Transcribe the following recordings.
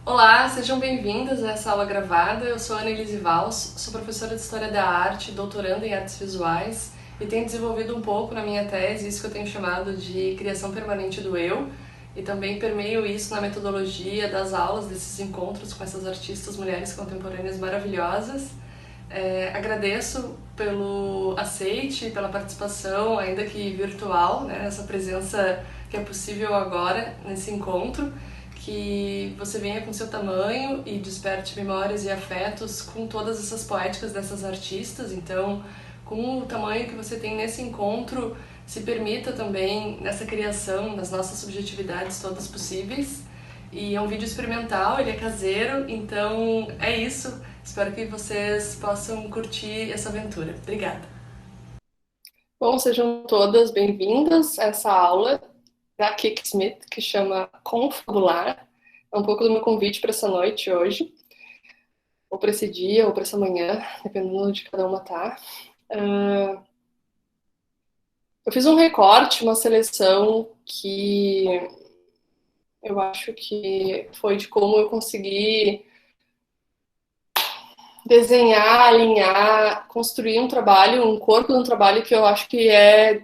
Olá, sejam bem-vindas a essa aula gravada. Eu sou Ana Elise Valls, sou professora de História da Arte, doutoranda em Artes Visuais e tenho desenvolvido um pouco na minha tese isso que eu tenho chamado de criação permanente do eu e também permeio isso na metodologia das aulas, desses encontros com essas artistas mulheres contemporâneas maravilhosas. Agradeço pelo aceite, pela participação, ainda que virtual, né, essa presença que é possível agora nesse encontro, que você venha com seu tamanho e desperte memórias e afetos com todas essas poéticas dessas artistas. Então, com o tamanho que você tem nesse encontro, se permita também nessa criação das nossas subjetividades todas possíveis. E é um vídeo experimental, ele é caseiro, então é isso. Espero que vocês possam curtir essa aventura. Obrigada. Bom, sejam todas bem-vindas a essa aula da Kik Smith, que chama Confabular. É um pouco do meu convite para essa noite hoje, ou para esse dia, ou para essa manhã, dependendo de cada uma tá. Eu fiz um recorte, uma seleção que eu acho que foi de como eu consegui desenhar, alinhar, construir um trabalho, um corpo de um trabalho que eu acho que é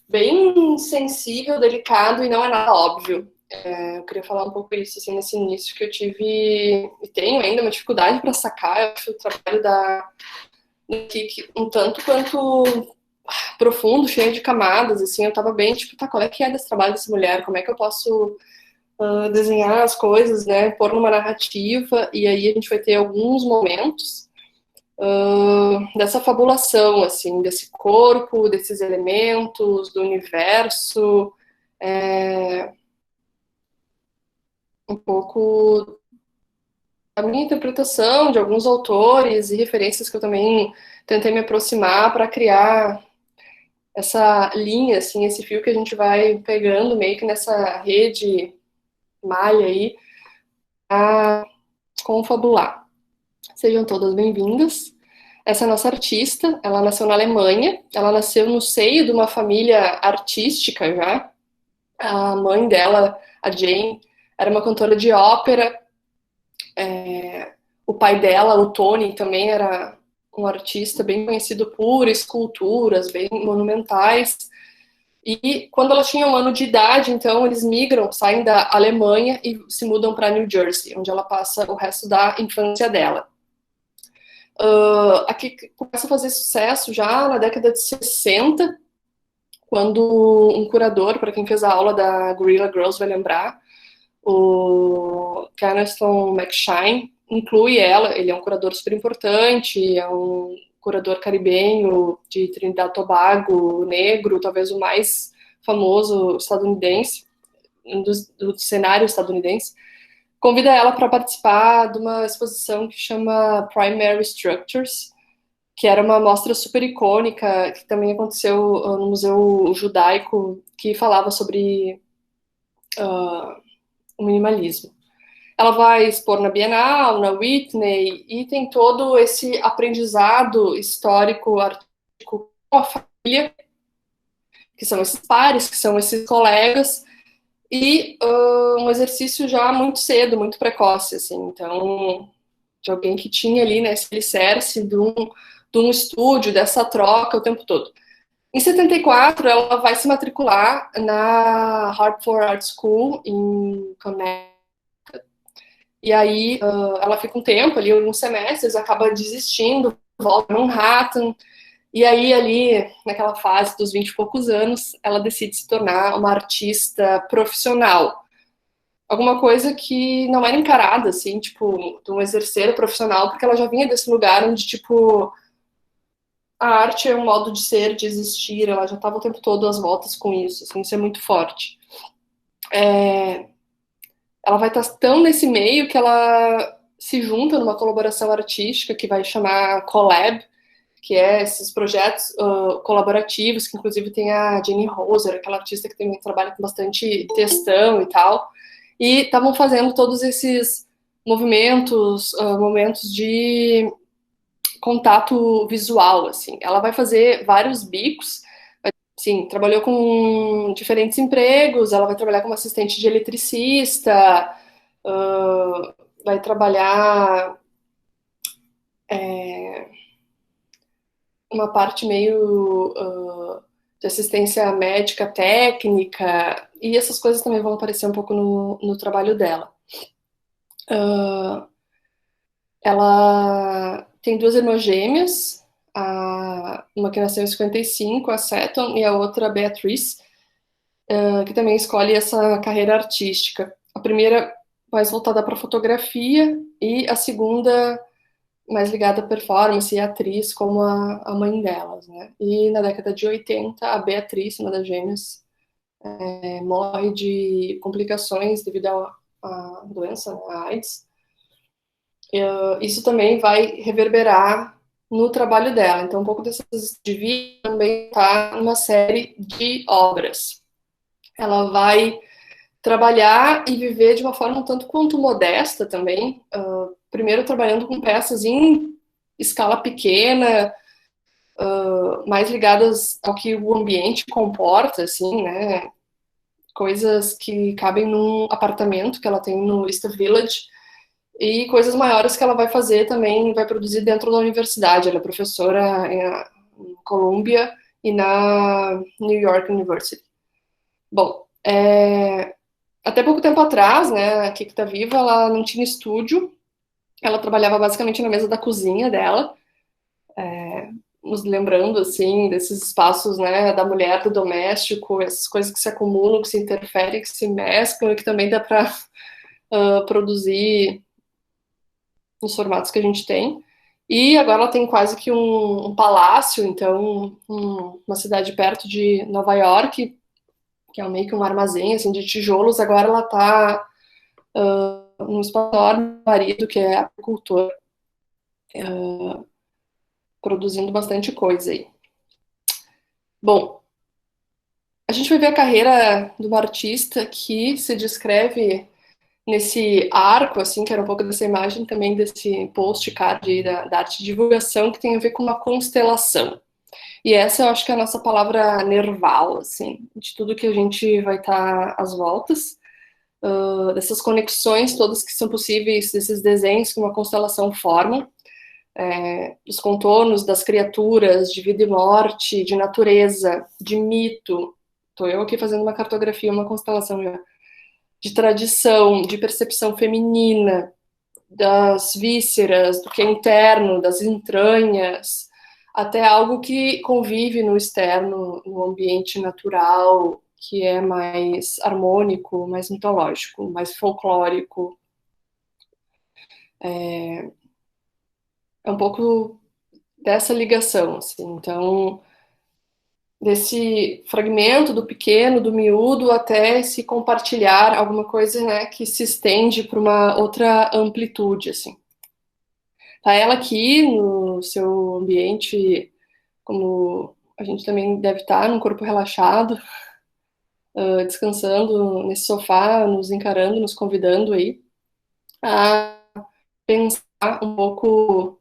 bem sensível, delicado e não é nada óbvio. Eu queria falar um pouco isso assim, nesse início que eu tive e tenho ainda uma dificuldade para sacar. Eu acho o trabalho da Kik um tanto quanto profundo, cheio de camadas. Assim, eu tava bem tipo, tá, qual é que é desse trabalho dessa mulher? Como é que eu posso desenhar as coisas, né? Pôr numa narrativa e aí a gente vai ter alguns momentos dessa fabulação, assim, desse corpo, desses elementos, do universo, um pouco a minha interpretação de alguns autores e referências que eu também tentei me aproximar para criar essa linha, assim, esse fio que a gente vai pegando meio que nessa rede, malha aí, a confabular. Sejam todas bem-vindas. Essa é a nossa artista, ela nasceu na Alemanha, ela nasceu no seio de uma família artística já. A mãe dela, a Jane, era uma cantora de ópera. O pai dela, o Tony, também era um artista bem conhecido por esculturas bem monumentais. E quando ela tinha 1 ano de idade, então eles migram, saem da Alemanha e se mudam para New Jersey, onde ela passa o resto da infância dela. Aqui começa a fazer sucesso já na década de 60, quando um curador, para quem fez a aula da Guerrilla Girls vai lembrar, o Caneston McShine, inclui ela. Ele é um curador super importante, é um curador caribenho de Trinidad e Tobago, negro, talvez o mais famoso estadunidense, do cenário estadunidense. Convida ela para participar de uma exposição que chama Primary Structures, que era uma mostra super icônica, que também aconteceu no Museu Judaico, que falava sobre o minimalismo. Ela vai expor na Bienal, na Whitney, e tem todo esse aprendizado histórico, artístico com a família, que são esses pares, que são esses colegas, e um exercício já muito cedo, muito precoce, assim, então, de alguém que tinha ali, né, esse alicerce de um estúdio, dessa troca o tempo todo. Em 74, ela vai se matricular na Hartford Art School, em Connecticut. E aí ela fica um tempo ali, alguns semestres, acaba desistindo, volta a Manhattan. E aí, ali, naquela fase dos 20 e poucos anos, ela decide se tornar uma artista profissional. Alguma coisa que não era encarada, assim, tipo, de um exercer profissional, porque ela já vinha desse lugar onde, tipo, a arte é um modo de ser, de existir, ela já estava o tempo todo às voltas com isso, assim, isso é muito forte. Ela vai estar tão nesse meio que ela se junta numa colaboração artística que vai chamar Collab, que é esses projetos colaborativos, que inclusive tem a Jenny Roser, aquela artista que também trabalha com bastante textão e tal, e estavam fazendo todos esses movimentos, momentos de contato visual, assim. Ela vai fazer vários bicos, sim, trabalhou com diferentes empregos, ela vai trabalhar como assistente de eletricista, vai trabalhar uma parte meio de assistência médica técnica, e essas coisas também vão aparecer um pouco no trabalho dela. Ela tem duas irmãs gêmeas, uma que nasceu em 55, a Seton, e a outra, a Beatriz, que também escolhe essa carreira artística. A primeira mais voltada para fotografia e a segunda mais ligada à performance e atriz, como a mãe delas, né? E na década de 80, a Beatriz, uma das gêmeas, morre de complicações devido à doença, né, a AIDS. Isso também vai reverberar no trabalho dela. Então, um pouco dessas de vida também está numa série de obras. Ela vai trabalhar e viver de uma forma um tanto quanto modesta também. Primeiro trabalhando com peças em escala pequena, mais ligadas ao que o ambiente comporta, assim, né? Coisas que cabem num apartamento que ela tem no East Village e coisas maiores que ela vai fazer também, vai produzir dentro da universidade. Ela é professora em Columbia e na New York University. Bom, até pouco tempo atrás, né, a Kiki tá viva, ela não tinha estúdio, ela trabalhava basicamente na mesa da cozinha dela, nos lembrando, assim, desses espaços, né, da mulher, do doméstico, essas coisas que se acumulam, que se interferem, que se mesclam e que também dá para produzir nos formatos que a gente tem. E agora ela tem quase que um palácio, então, uma cidade perto de Nova York, que é meio que um armazém, assim, de tijolos. Agora ela está num espaço enorme, marido, que é apicultor, produzindo bastante coisa aí. Bom, a gente vai ver a carreira de uma artista que se descreve nesse arco, assim, que era um pouco dessa imagem também desse postcard da arte de divulgação, que tem a ver com uma constelação. E essa eu acho que é a nossa palavra nerval, assim, de tudo que a gente vai estar às voltas, dessas conexões todas que são possíveis, desses desenhos que uma constelação forma, dos contornos das criaturas, de vida e morte, de natureza, de mito. Estou eu aqui fazendo uma cartografia, uma constelação já. De tradição, de percepção feminina, das vísceras, do que é interno, das entranhas, até algo que convive no externo, no ambiente natural, que é mais harmônico, mais mitológico, mais folclórico. É um pouco dessa ligação, assim. Então, desse fragmento do pequeno, do miúdo, até se compartilhar alguma coisa, né, que se estende para uma outra amplitude, assim. Tá ela aqui no seu ambiente, como a gente também deve estar, num corpo relaxado, descansando nesse sofá, nos encarando, nos convidando aí a pensar um pouco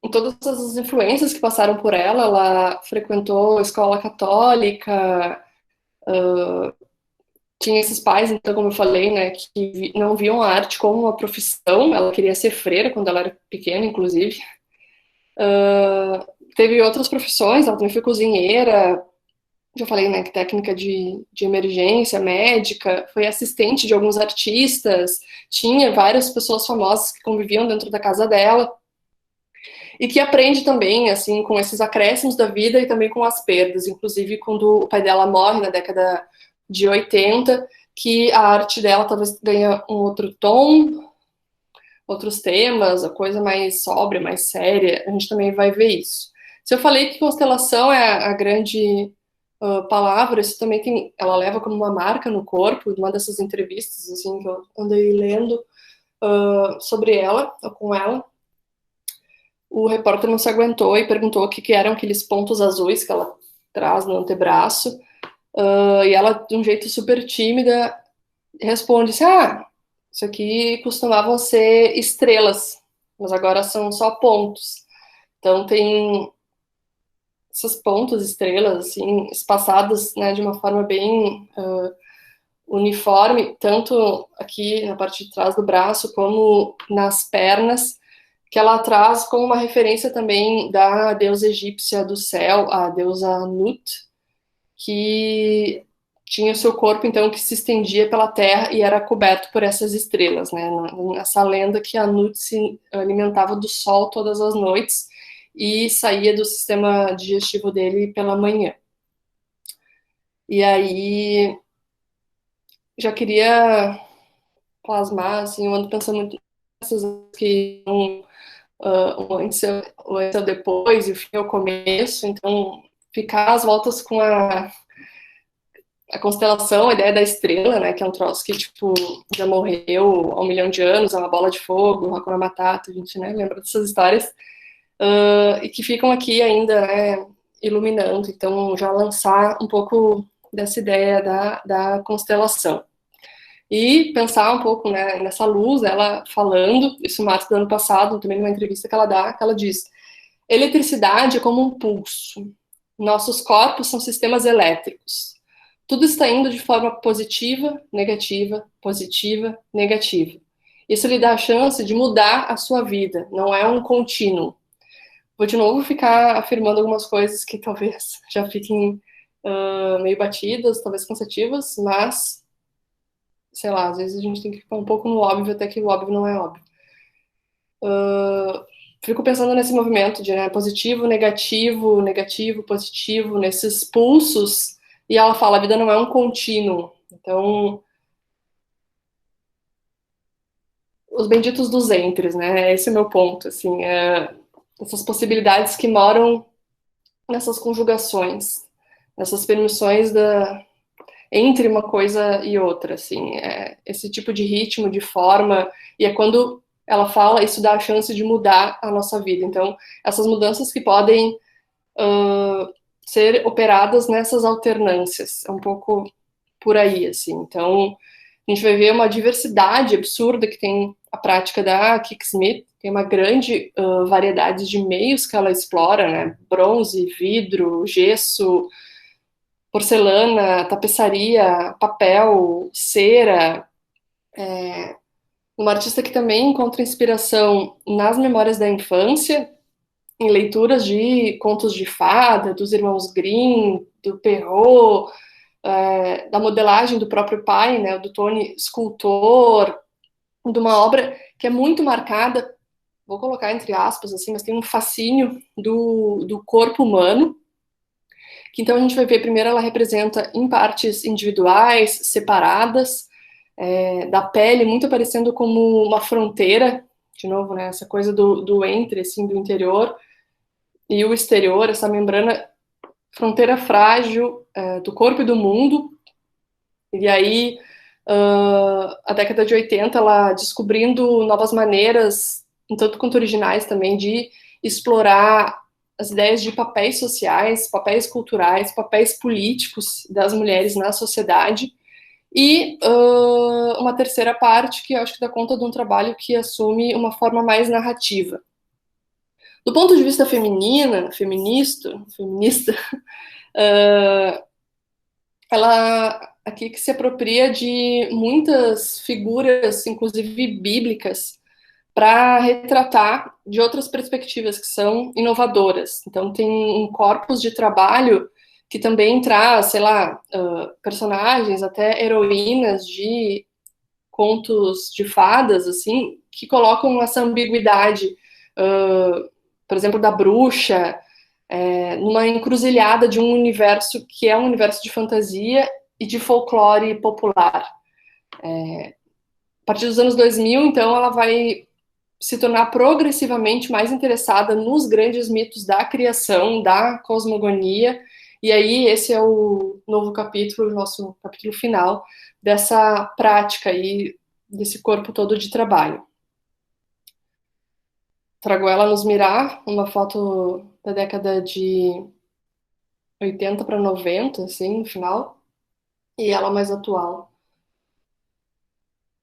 em todas as influências que passaram por ela. Ela frequentou escola católica, tinha esses pais, então, como eu falei, né, que não viam a arte como uma profissão. Ela queria ser freira quando ela era pequena, inclusive. Teve outras profissões, ela também foi cozinheira, já falei, né, que técnica de emergência, médica, foi assistente de alguns artistas, tinha várias pessoas famosas que conviviam dentro da casa dela, e que aprende também, assim, com esses acréscimos da vida e também com as perdas, inclusive quando o pai dela morre na década de 80, que a arte dela talvez ganha um outro tom, outros temas, a coisa mais sóbria, mais séria, a gente também vai ver isso. Se eu falei que constelação é a grande palavra, isso também tem, ela leva como uma marca no corpo, uma dessas entrevistas, assim, que eu andei lendo sobre ela, ou com ela, o repórter não se aguentou e perguntou o que eram aqueles pontos azuis que ela traz no antebraço, e ela, de um jeito super tímida, responde assim, isso aqui costumavam ser estrelas, mas agora são só pontos. Então tem essas pontas, estrelas, assim, espaçadas, né, de uma forma bem uniforme, tanto aqui na parte de trás do braço como nas pernas, que ela traz como uma referência também da deusa egípcia do céu, a deusa Nut, que tinha o seu corpo, então, que se estendia pela terra e era coberto por essas estrelas, né? Essa lenda que a Nut se alimentava do sol todas as noites e saía do sistema digestivo dele pela manhã. E aí, já queria plasmar, assim, eu ando pensando muito nessas que um antes, o antes é o depois e o fim é o começo, então ficar às voltas com a constelação, a ideia da estrela, né, que é um troço que, tipo, já morreu há 1 milhão de anos, é uma bola de fogo, Hakuna Matata, a gente, né, lembra dessas histórias, e que ficam aqui ainda, né, iluminando, então já lançar um pouco dessa ideia da constelação. E pensar um pouco, né, nessa luz, ela falando, isso em março do ano passado, também numa entrevista que ela dá, que ela diz: eletricidade é como um pulso. Nossos corpos são sistemas elétricos. Tudo está indo de forma positiva, negativa, negativa. Isso lhe dá a chance de mudar a sua vida, não é um contínuo. Vou de novo ficar afirmando algumas coisas que talvez já fiquem meio batidas, talvez cansativas, mas sei lá, às vezes a gente tem que ficar um pouco no óbvio, até que o óbvio não é óbvio. Fico pensando nesse movimento de né, positivo, negativo, negativo, positivo, nesses pulsos, e ela fala, a vida não é um contínuo. Então, os benditos dos entres, né? Esse é o meu ponto, assim, essas possibilidades que moram nessas conjugações, nessas permissões entre uma coisa e outra, assim, esse tipo de ritmo, de forma, e é quando ela fala, isso dá a chance de mudar a nossa vida. Então, essas mudanças que podem ser operadas nessas alternâncias, é um pouco por aí, assim. Então, a gente vai ver uma diversidade absurda que tem a prática da Kick-Smith, tem uma grande variedade de meios que ela explora, né? Bronze, vidro, gesso, porcelana, tapeçaria, papel, cera. Uma artista que também encontra inspiração nas memórias da infância, em leituras de contos de fada, dos irmãos Grimm, do Perrault, da modelagem do próprio pai, né, do Tony, escultor, de uma obra que é muito marcada, vou colocar entre aspas, assim, mas tem um fascínio do corpo humano, que então a gente vai ver, primeiro ela representa em partes individuais, separadas, da pele, muito parecendo como uma fronteira, de novo, né, essa coisa do entre, assim, do interior e o exterior, essa membrana, fronteira frágil do corpo e do mundo. E aí, a década de 80, ela descobrindo novas maneiras, um tanto quanto originais também, de explorar as ideias de papéis sociais, papéis culturais, papéis políticos das mulheres na sociedade. E uma terceira parte que eu acho que dá conta de um trabalho que assume uma forma mais narrativa. Do ponto de vista feminista, ela aqui que se apropria de muitas figuras, inclusive bíblicas, para retratar de outras perspectivas que são inovadoras. Então tem um corpus de trabalho que também traz, sei lá, personagens, até heroínas de contos de fadas, assim, que colocam essa ambiguidade, por exemplo, da bruxa, numa encruzilhada de um universo que é um universo de fantasia e de folclore popular. A partir dos anos 2000, então, ela vai se tornar progressivamente mais interessada nos grandes mitos da criação, da cosmogonia, e aí esse é o novo capítulo, o nosso capítulo final, dessa prática aí, desse corpo todo de trabalho. Trago ela nos mirar, uma foto da década de 80 para 90, assim, no final, e ela mais atual.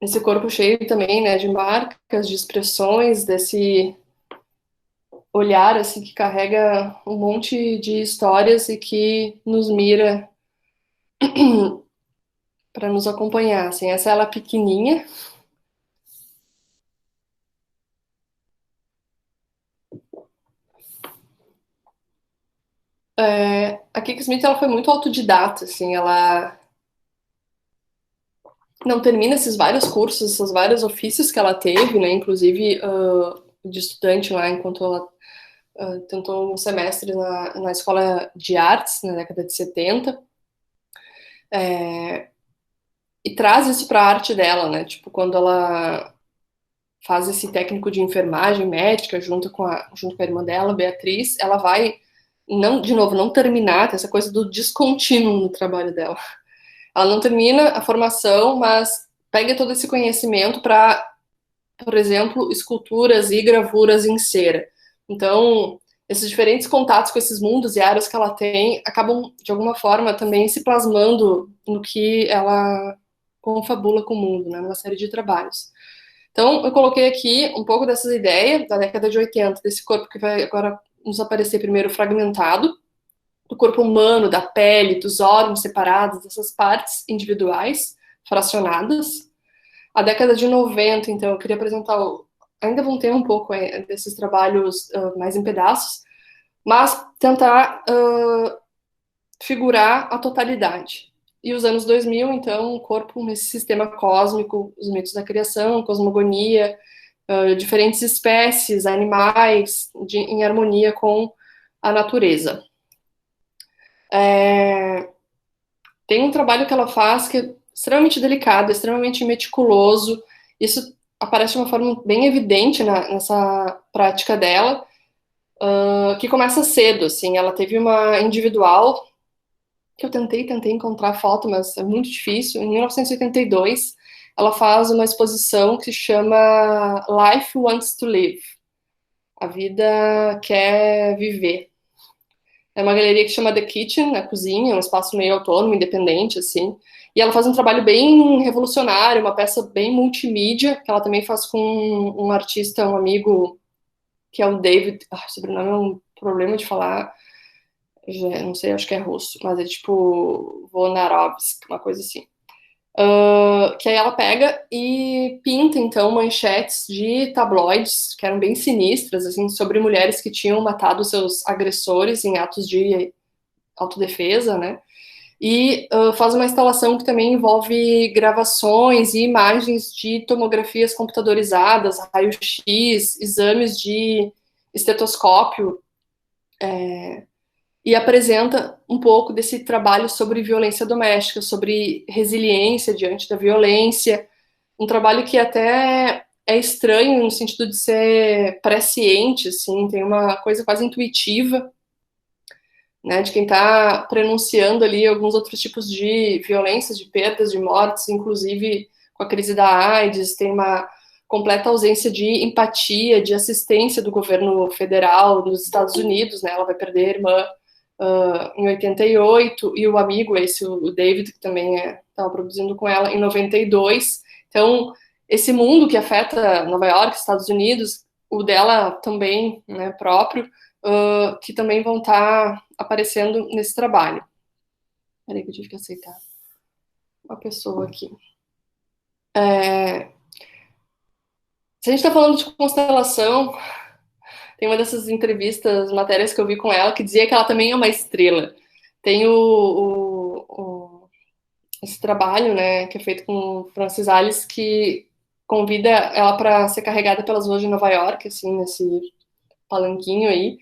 Esse corpo cheio também, né, de marcas, de expressões, desse olhar, assim, que carrega um monte de histórias e que nos mira para nos acompanhar. Assim, essa é ela pequenininha. A Kika Smith ela foi muito autodidata, assim, ela não termina esses vários cursos, esses vários ofícios que ela teve, né? Inclusive de estudante lá, enquanto ela tentou um semestre na escola de artes na década de 70, e traz isso para a arte dela, né? Tipo, quando ela faz esse técnico de enfermagem médica junto com a irmã dela, Beatriz, ela vai, não, de novo, não terminar, tem essa coisa do descontínuo no trabalho dela. Ela não termina a formação, mas pega todo esse conhecimento para, por exemplo, esculturas e gravuras em cera. Então, esses diferentes contatos com esses mundos e áreas que ela tem acabam, de alguma forma, também se plasmando no que ela confabula com o mundo, né, numa série de trabalhos. Então, eu coloquei aqui um pouco dessas ideias da década de 80, desse corpo que vai agora nos aparecer primeiro fragmentado, do corpo humano, da pele, dos órgãos separados, dessas partes individuais, fracionadas. A década de 90, então, eu queria apresentar, ainda vão ter um pouco desses trabalhos mais em pedaços, mas tentar figurar a totalidade. E os anos 2000, então, o corpo nesse sistema cósmico, os mitos da criação, cosmogonia, diferentes espécies, animais, em harmonia com a natureza. Tem um trabalho que ela faz que é extremamente delicado, extremamente meticuloso. Isso aparece de uma forma bem evidente nessa prática dela, que começa cedo, assim. Ela teve uma individual que eu tentei encontrar foto, mas é muito difícil. Em 1982, ela faz uma exposição que se chama Life Wants to Live. A vida quer viver. É uma galeria que chama The Kitchen, a cozinha, um espaço meio autônomo, independente, assim. E ela faz um trabalho bem revolucionário, uma peça bem multimídia, que ela também faz com um artista, um amigo, que é o David. O sobrenome é um problema de falar, já, não sei, acho que é russo, mas é tipo Vonarovsk, uma coisa assim. Que aí ela pega e pinta, então, manchetes de tabloides, que eram bem sinistras, assim, sobre mulheres que tinham matado seus agressores em atos de autodefesa, né? E faz uma instalação que também envolve gravações e imagens de tomografias computadorizadas, raio-x, exames de estetoscópio, e apresenta um pouco desse trabalho sobre violência doméstica, sobre resiliência diante da violência, um trabalho que até é estranho no sentido de ser presciente, assim, tem uma coisa quase intuitiva, né, de quem está prenunciando ali alguns outros tipos de violências, de perdas, de mortes, inclusive com a crise da AIDS, tem uma completa ausência de empatia, de assistência do governo federal nos Estados Unidos, né, ela vai perder a irmã em 88, e o amigo, esse, o David, que também estava produzindo com ela, em 92. Então, esse mundo que afeta Nova York, Estados Unidos, o dela também, né, próprio, que também vão estar aparecendo nesse trabalho. Peraí que eu tive que aceitar uma pessoa aqui. Se a gente está falando de constelação, tem uma dessas entrevistas, matérias que eu vi com ela, que dizia que ela também é uma estrela. Tem esse trabalho, né, que é feito com Francis Alice, que convida ela para ser carregada pelas ruas de Nova York, assim, nesse palanquinho aí,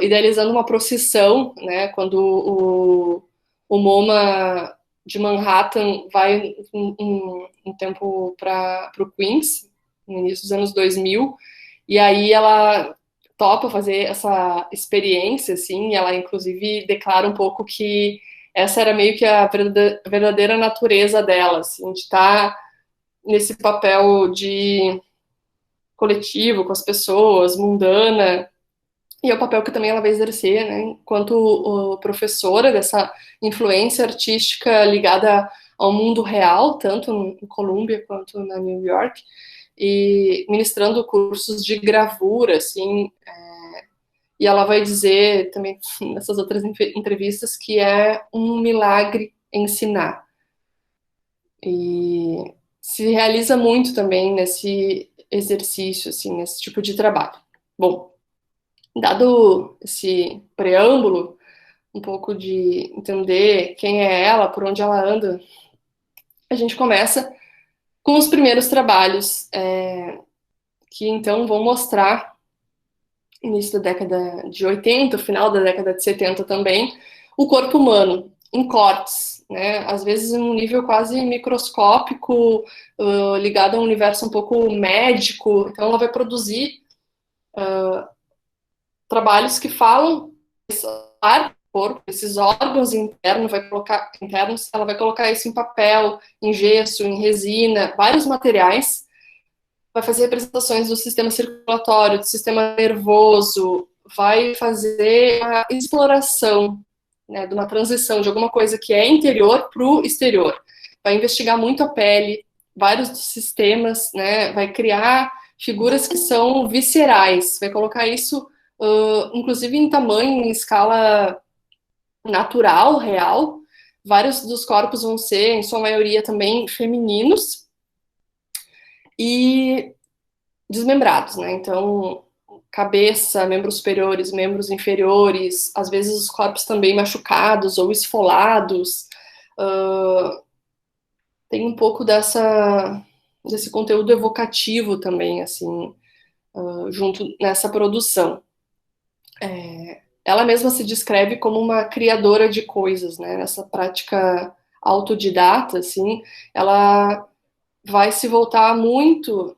idealizando uma procissão, né, quando o MoMA de Manhattan vai um tempo para o Queens, no início dos anos 2000, e aí ela topa fazer essa experiência, assim, e ela inclusive declara um pouco que essa era meio que a verdadeira natureza dela, assim, de estar nesse papel de coletivo com as pessoas, mundana, e é o papel que também ela vai exercer, né, enquanto professora dessa influência artística ligada ao mundo real, tanto em Colômbia quanto na New York, e ministrando cursos de gravura, assim, e ela vai dizer também nessas outras entrevistas que é um milagre ensinar. E se realiza muito também nesse exercício, assim, nesse tipo de trabalho. Bom, dado esse preâmbulo, um pouco de entender quem é ela, por onde ela anda, a gente começa com os primeiros trabalhos, que então vão mostrar, início da década de 80, final da década de 70 também, o corpo humano em cortes, né? Às vezes em um nível quase microscópico, ligado a um universo um pouco médico. Então ela vai produzir trabalhos que falam desse corpo, esses órgãos internos, ela vai colocar isso em papel, em gesso, em resina, vários materiais, vai fazer representações do sistema circulatório, do sistema nervoso, vai fazer a exploração, né, de uma transição de alguma coisa que é interior para o exterior. Vai investigar muito a pele, vários dos sistemas, né, vai criar figuras que são viscerais, vai colocar isso, inclusive em tamanho, em escala natural, real. Vários dos corpos vão ser, em sua maioria, também femininos e desmembrados, né? Então, cabeça, membros superiores, membros inferiores, às vezes os corpos também machucados ou esfolados. Tem um pouco desse conteúdo evocativo também, assim, junto nessa produção. Ela mesma se descreve como uma criadora de coisas, né? Nessa prática autodidata, assim, ela vai se voltar muito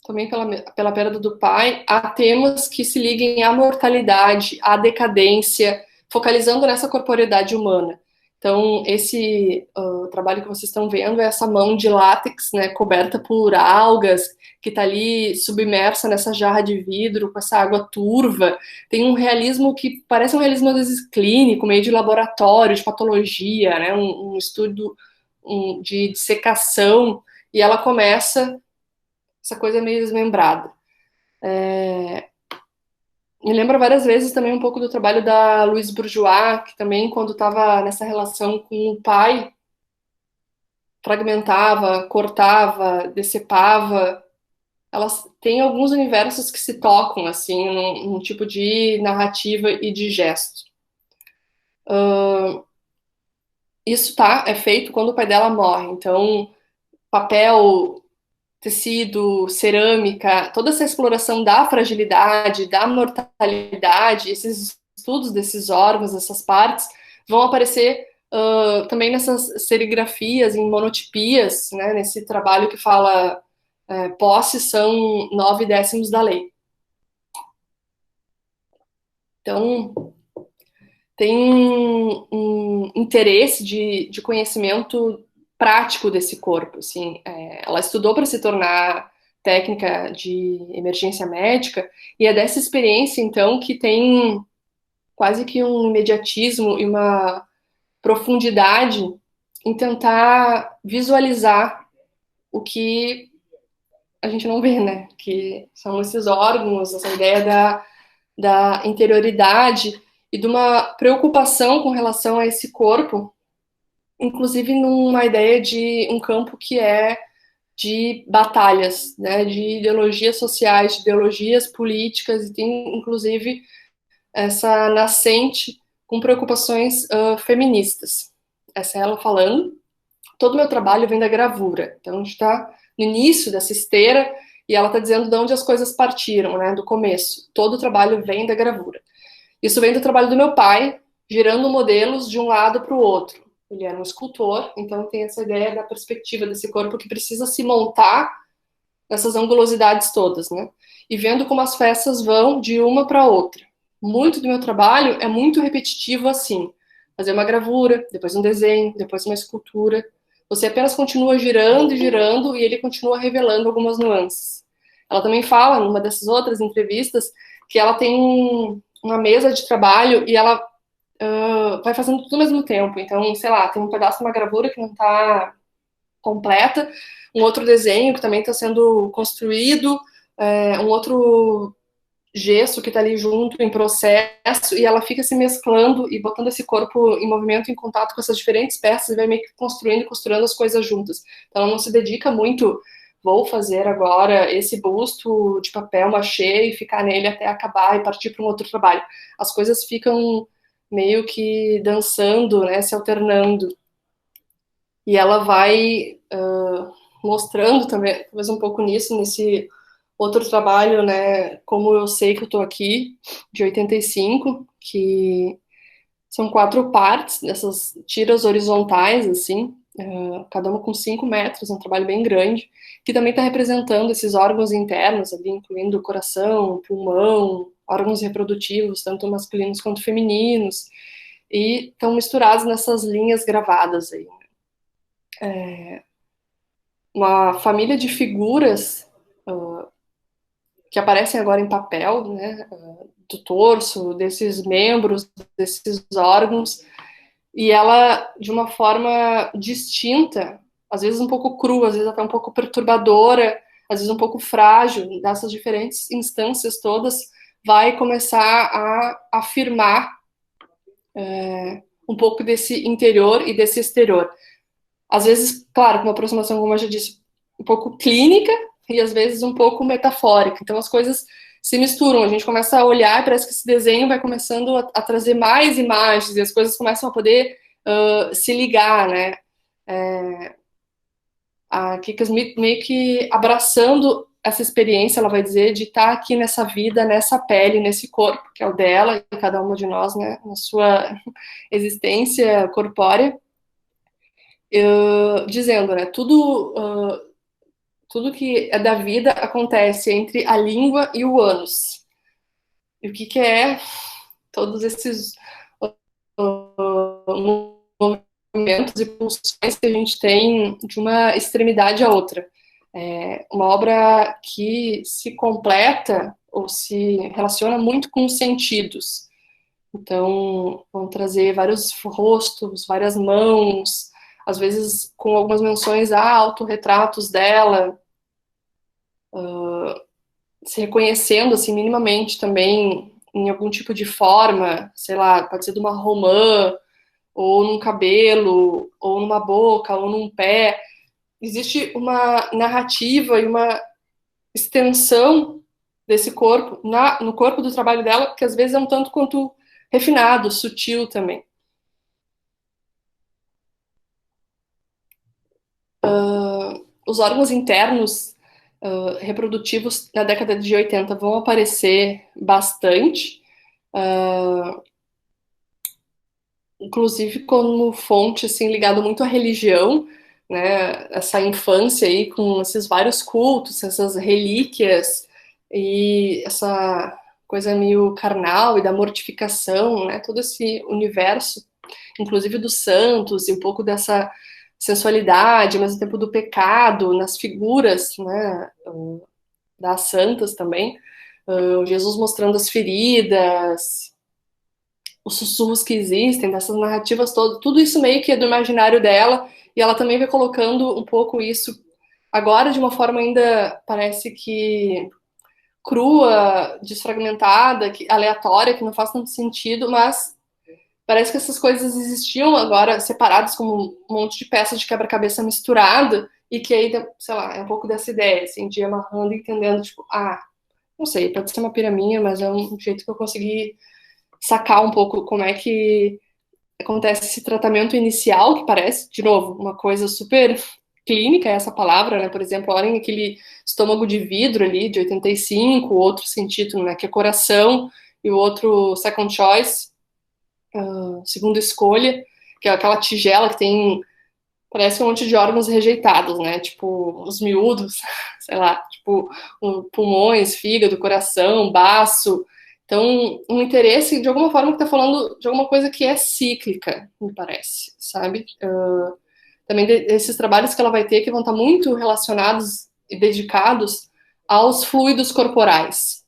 também pela perda do pai, há temas que se liguem à mortalidade, à decadência, focalizando nessa corporeidade humana. Então, esse trabalho que vocês estão vendo é essa mão de látex, né, coberta por algas, que está ali submersa nessa jarra de vidro, com essa água turva. Tem um realismo que parece um realismo, às vezes, clínico, meio de laboratório, de patologia, né, um estudo de dissecação, e ela começa essa coisa meio desmembrada. Me lembra várias vezes também um pouco do trabalho da Louise Bourgeois, que também, quando estava nessa relação com o pai, fragmentava, cortava, decepava. Elas têm alguns universos que se tocam, assim, num tipo de narrativa e de gesto. Isso é feito quando o pai dela morre. Então, papel, tecido, cerâmica, toda essa exploração da fragilidade, da mortalidade, esses estudos desses órgãos, dessas partes, vão aparecer também nessas serigrafias, em monotipias, né, nesse trabalho que fala posse são 9/10 da lei. Então, tem um interesse de conhecimento prático desse corpo, assim. Ela estudou para se tornar técnica de emergência médica e é dessa experiência, então, que tem quase que um imediatismo e uma profundidade em tentar visualizar o que a gente não vê, né? Que são esses órgãos, essa ideia da interioridade e de uma preocupação com relação a esse corpo, inclusive numa ideia de um campo que é de batalhas, né, de ideologias sociais, de ideologias políticas, e tem inclusive essa nascente com preocupações feministas. Essa é ela falando. Todo o meu trabalho vem da gravura, então a gente está no início dessa esteira e ela está dizendo de onde as coisas partiram, né, do começo. Todo o trabalho vem da gravura. Isso vem do trabalho do meu pai, girando modelos de um lado para o outro. Ele era um escultor, então tem essa ideia da perspectiva desse corpo que precisa se montar nessas angulosidades todas, né? E vendo como as peças vão de uma para outra. Muito do meu trabalho é muito repetitivo assim. Fazer uma gravura, depois um desenho, depois uma escultura. Você apenas continua girando e girando e ele continua revelando algumas nuances. Ela também fala, numa dessas outras entrevistas, que ela tem uma mesa de trabalho e ela vai fazendo tudo ao mesmo tempo. Então, sei lá, tem um pedaço de uma gravura que não está completa, um outro desenho que também está sendo construído, um outro gesso que está ali junto em processo, e ela fica se mesclando e botando esse corpo em movimento, em contato com essas diferentes peças, e vai meio que construindo e costurando as coisas juntas. Então ela não se dedica muito, vou fazer agora esse busto de papel machê e ficar nele até acabar e partir para um outro trabalho. As coisas ficam meio que dançando, né, se alternando. E ela vai mostrando também, talvez um pouco nisso, nesse outro trabalho, né, Como Eu Sei Que Eu Tô Aqui, de 85, que são 4 partes dessas tiras horizontais, assim, cada uma com 5 metros, é um trabalho bem grande, que também está representando esses órgãos internos ali, incluindo o coração, pulmão, órgãos reprodutivos, tanto masculinos quanto femininos, e estão misturados nessas linhas gravadas aí. Uma família de figuras que aparecem agora em papel, né, do torso, desses membros, desses órgãos, e ela, de uma forma distinta, às vezes um pouco crua, às vezes até um pouco perturbadora, às vezes um pouco frágil, dessas diferentes instâncias todas, vai começar a afirmar um pouco desse interior e desse exterior. Às vezes, claro, com uma aproximação, como eu já disse, um pouco clínica e às vezes um pouco metafórica. Então as coisas se misturam, a gente começa a olhar e parece que esse desenho vai começando a trazer mais imagens e as coisas começam a poder se ligar, né? A Kikas meio que abraçando essa experiência, ela vai dizer, de estar aqui nessa vida, nessa pele, nesse corpo, que é o dela e cada uma de nós, né? Na sua existência corpórea, dizendo, né? Tudo que é da vida acontece entre a língua e o ânus. E o que é todos esses movimentos e pulsões que a gente tem de uma extremidade à outra. É uma obra que se completa ou se relaciona muito com os sentidos. Então, vão trazer vários rostos, várias mãos, às vezes com algumas menções a autorretratos dela, se reconhecendo assim minimamente também em algum tipo de forma, sei lá, pode ser de uma romã, ou num cabelo, ou numa boca, ou num pé. Existe uma narrativa e uma extensão desse corpo no corpo do trabalho dela, que às vezes é um tanto quanto refinado, sutil também. Os órgãos internos reprodutivos na década de 80 vão aparecer bastante, inclusive como fonte assim ligado muito à religião, né? Essa infância aí com esses vários cultos, essas relíquias e essa coisa meio carnal e da mortificação, né? Todo esse universo, inclusive dos santos e um pouco dessa sensualidade, mas ao mesmo tempo do pecado nas figuras, né? Das santas também. Jesus mostrando as feridas, os sussurros que existem, dessas narrativas todas, tudo isso meio que é do imaginário dela, e ela também vai colocando um pouco isso agora de uma forma ainda parece que crua, desfragmentada, aleatória, que não faz tanto sentido, mas parece que essas coisas existiam agora separadas como um monte de peças de quebra-cabeça misturado, e que aí, sei lá, é um pouco dessa ideia, assim, de ir amarrando e entendendo, tipo, não sei, pode ser uma piraminha, mas é um jeito que eu consegui sacar um pouco como é que acontece esse tratamento inicial, que parece, de novo, uma coisa super clínica, essa palavra, né? Por exemplo, olhem aquele estômago de vidro ali, de 85, o outro sem título, né? Que é coração, e o outro second choice, segunda escolha, que é aquela tigela que tem, parece um monte de órgãos rejeitados, né? Tipo, os miúdos, sei lá, tipo, pulmões, fígado, coração, baço. Então, um interesse, de alguma forma, que está falando de alguma coisa que é cíclica, me parece, sabe? Também desses trabalhos que ela vai ter que vão estar muito relacionados e dedicados aos fluidos corporais,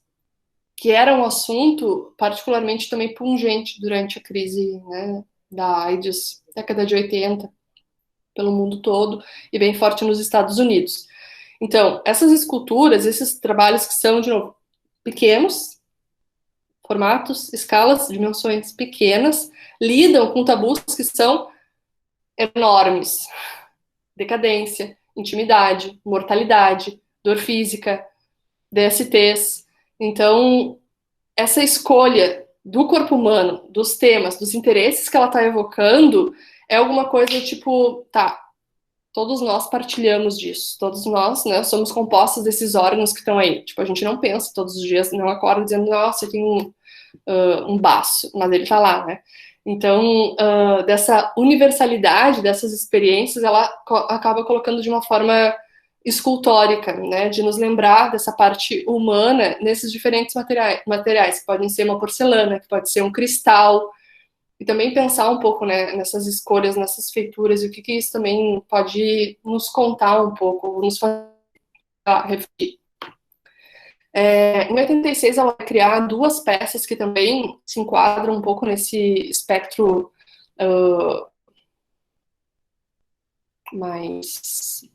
que era um assunto particularmente também pungente durante a crise, né, da AIDS, década de 80, pelo mundo todo, e bem forte nos Estados Unidos. Então, essas esculturas, esses trabalhos que são, de novo, pequenos, formatos, escalas, dimensões pequenas, lidam com tabus que são enormes. Decadência, intimidade, mortalidade, dor física, DSTs. Então, essa escolha do corpo humano, dos temas, dos interesses que ela está evocando, é alguma coisa tipo, tá, todos nós partilhamos disso, todos nós, né, somos compostos desses órgãos que estão aí. Tipo, a gente não pensa todos os dias, não acorda dizendo, nossa, tem um baço, mas ele tá lá, né? Então, dessa universalidade dessas experiências, ela acaba colocando de uma forma escultórica, né, de nos lembrar dessa parte humana nesses diferentes materiais, que podem ser uma porcelana, que pode ser um cristal, e também pensar um pouco, né, nessas escolhas, nessas feituras, e o que, que isso também pode nos contar um pouco, nos fazer refletir. Em 86, ela vai criar duas peças que também se enquadram um pouco nesse espectro mais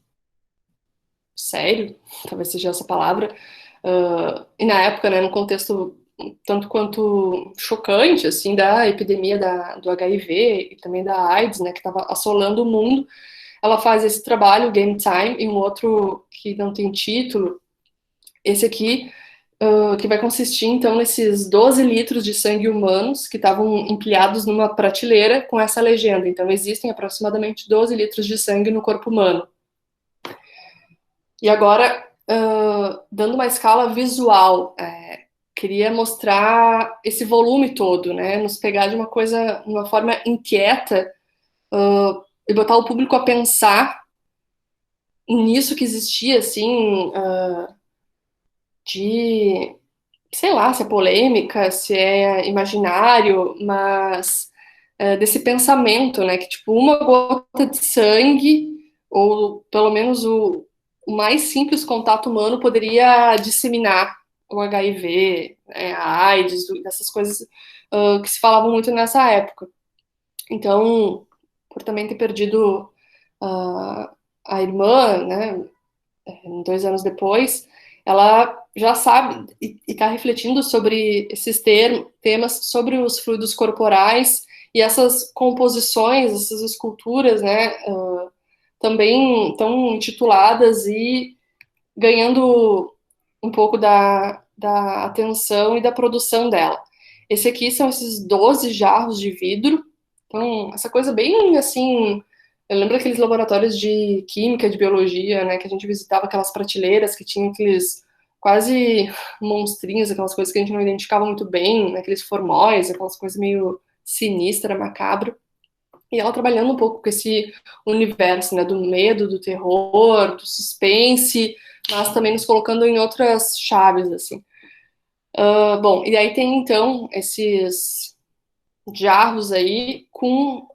sério, talvez seja essa palavra, e na época, né, num contexto tanto quanto chocante, assim, da epidemia do HIV e também da AIDS, né, que estava assolando o mundo, ela faz esse trabalho, Game Time, e um outro que não tem título, esse aqui, que vai consistir, então, nesses 12 litros de sangue humanos que estavam empilhados numa prateleira com essa legenda. Então, existem aproximadamente 12 litros de sangue no corpo humano. E agora, dando uma escala visual, queria mostrar esse volume todo, né? Nos pegar de uma forma inquieta, e botar o público a pensar nisso que existia, assim, de, sei lá, se é polêmica, se é imaginário, mas desse pensamento, né? Que, tipo, uma gota de sangue, ou pelo menos o mais simples contato humano poderia disseminar o HIV, né, a AIDS, dessas coisas que se falavam muito nessa época. Então, por também ter perdido uh, a irmã, né, 2 anos depois, ela já sabe e está refletindo sobre esses temas, sobre os fluidos corporais e essas composições, essas esculturas, né, também estão intituladas e ganhando um pouco da atenção e da produção dela. Esse aqui são esses 12 jarros de vidro. Então, essa coisa bem assim. Eu lembro aqueles laboratórios de química, de biologia, né? Que a gente visitava aquelas prateleiras que tinham aqueles quase monstrinhos, aquelas coisas que a gente não identificava muito bem, né, aqueles formóis, aquelas coisas meio sinistra, macabro. E ela trabalhando um pouco com esse universo, né, do medo, do terror, do suspense, mas também nos colocando em outras chaves, assim. Bom, e aí tem então esses jarros aí com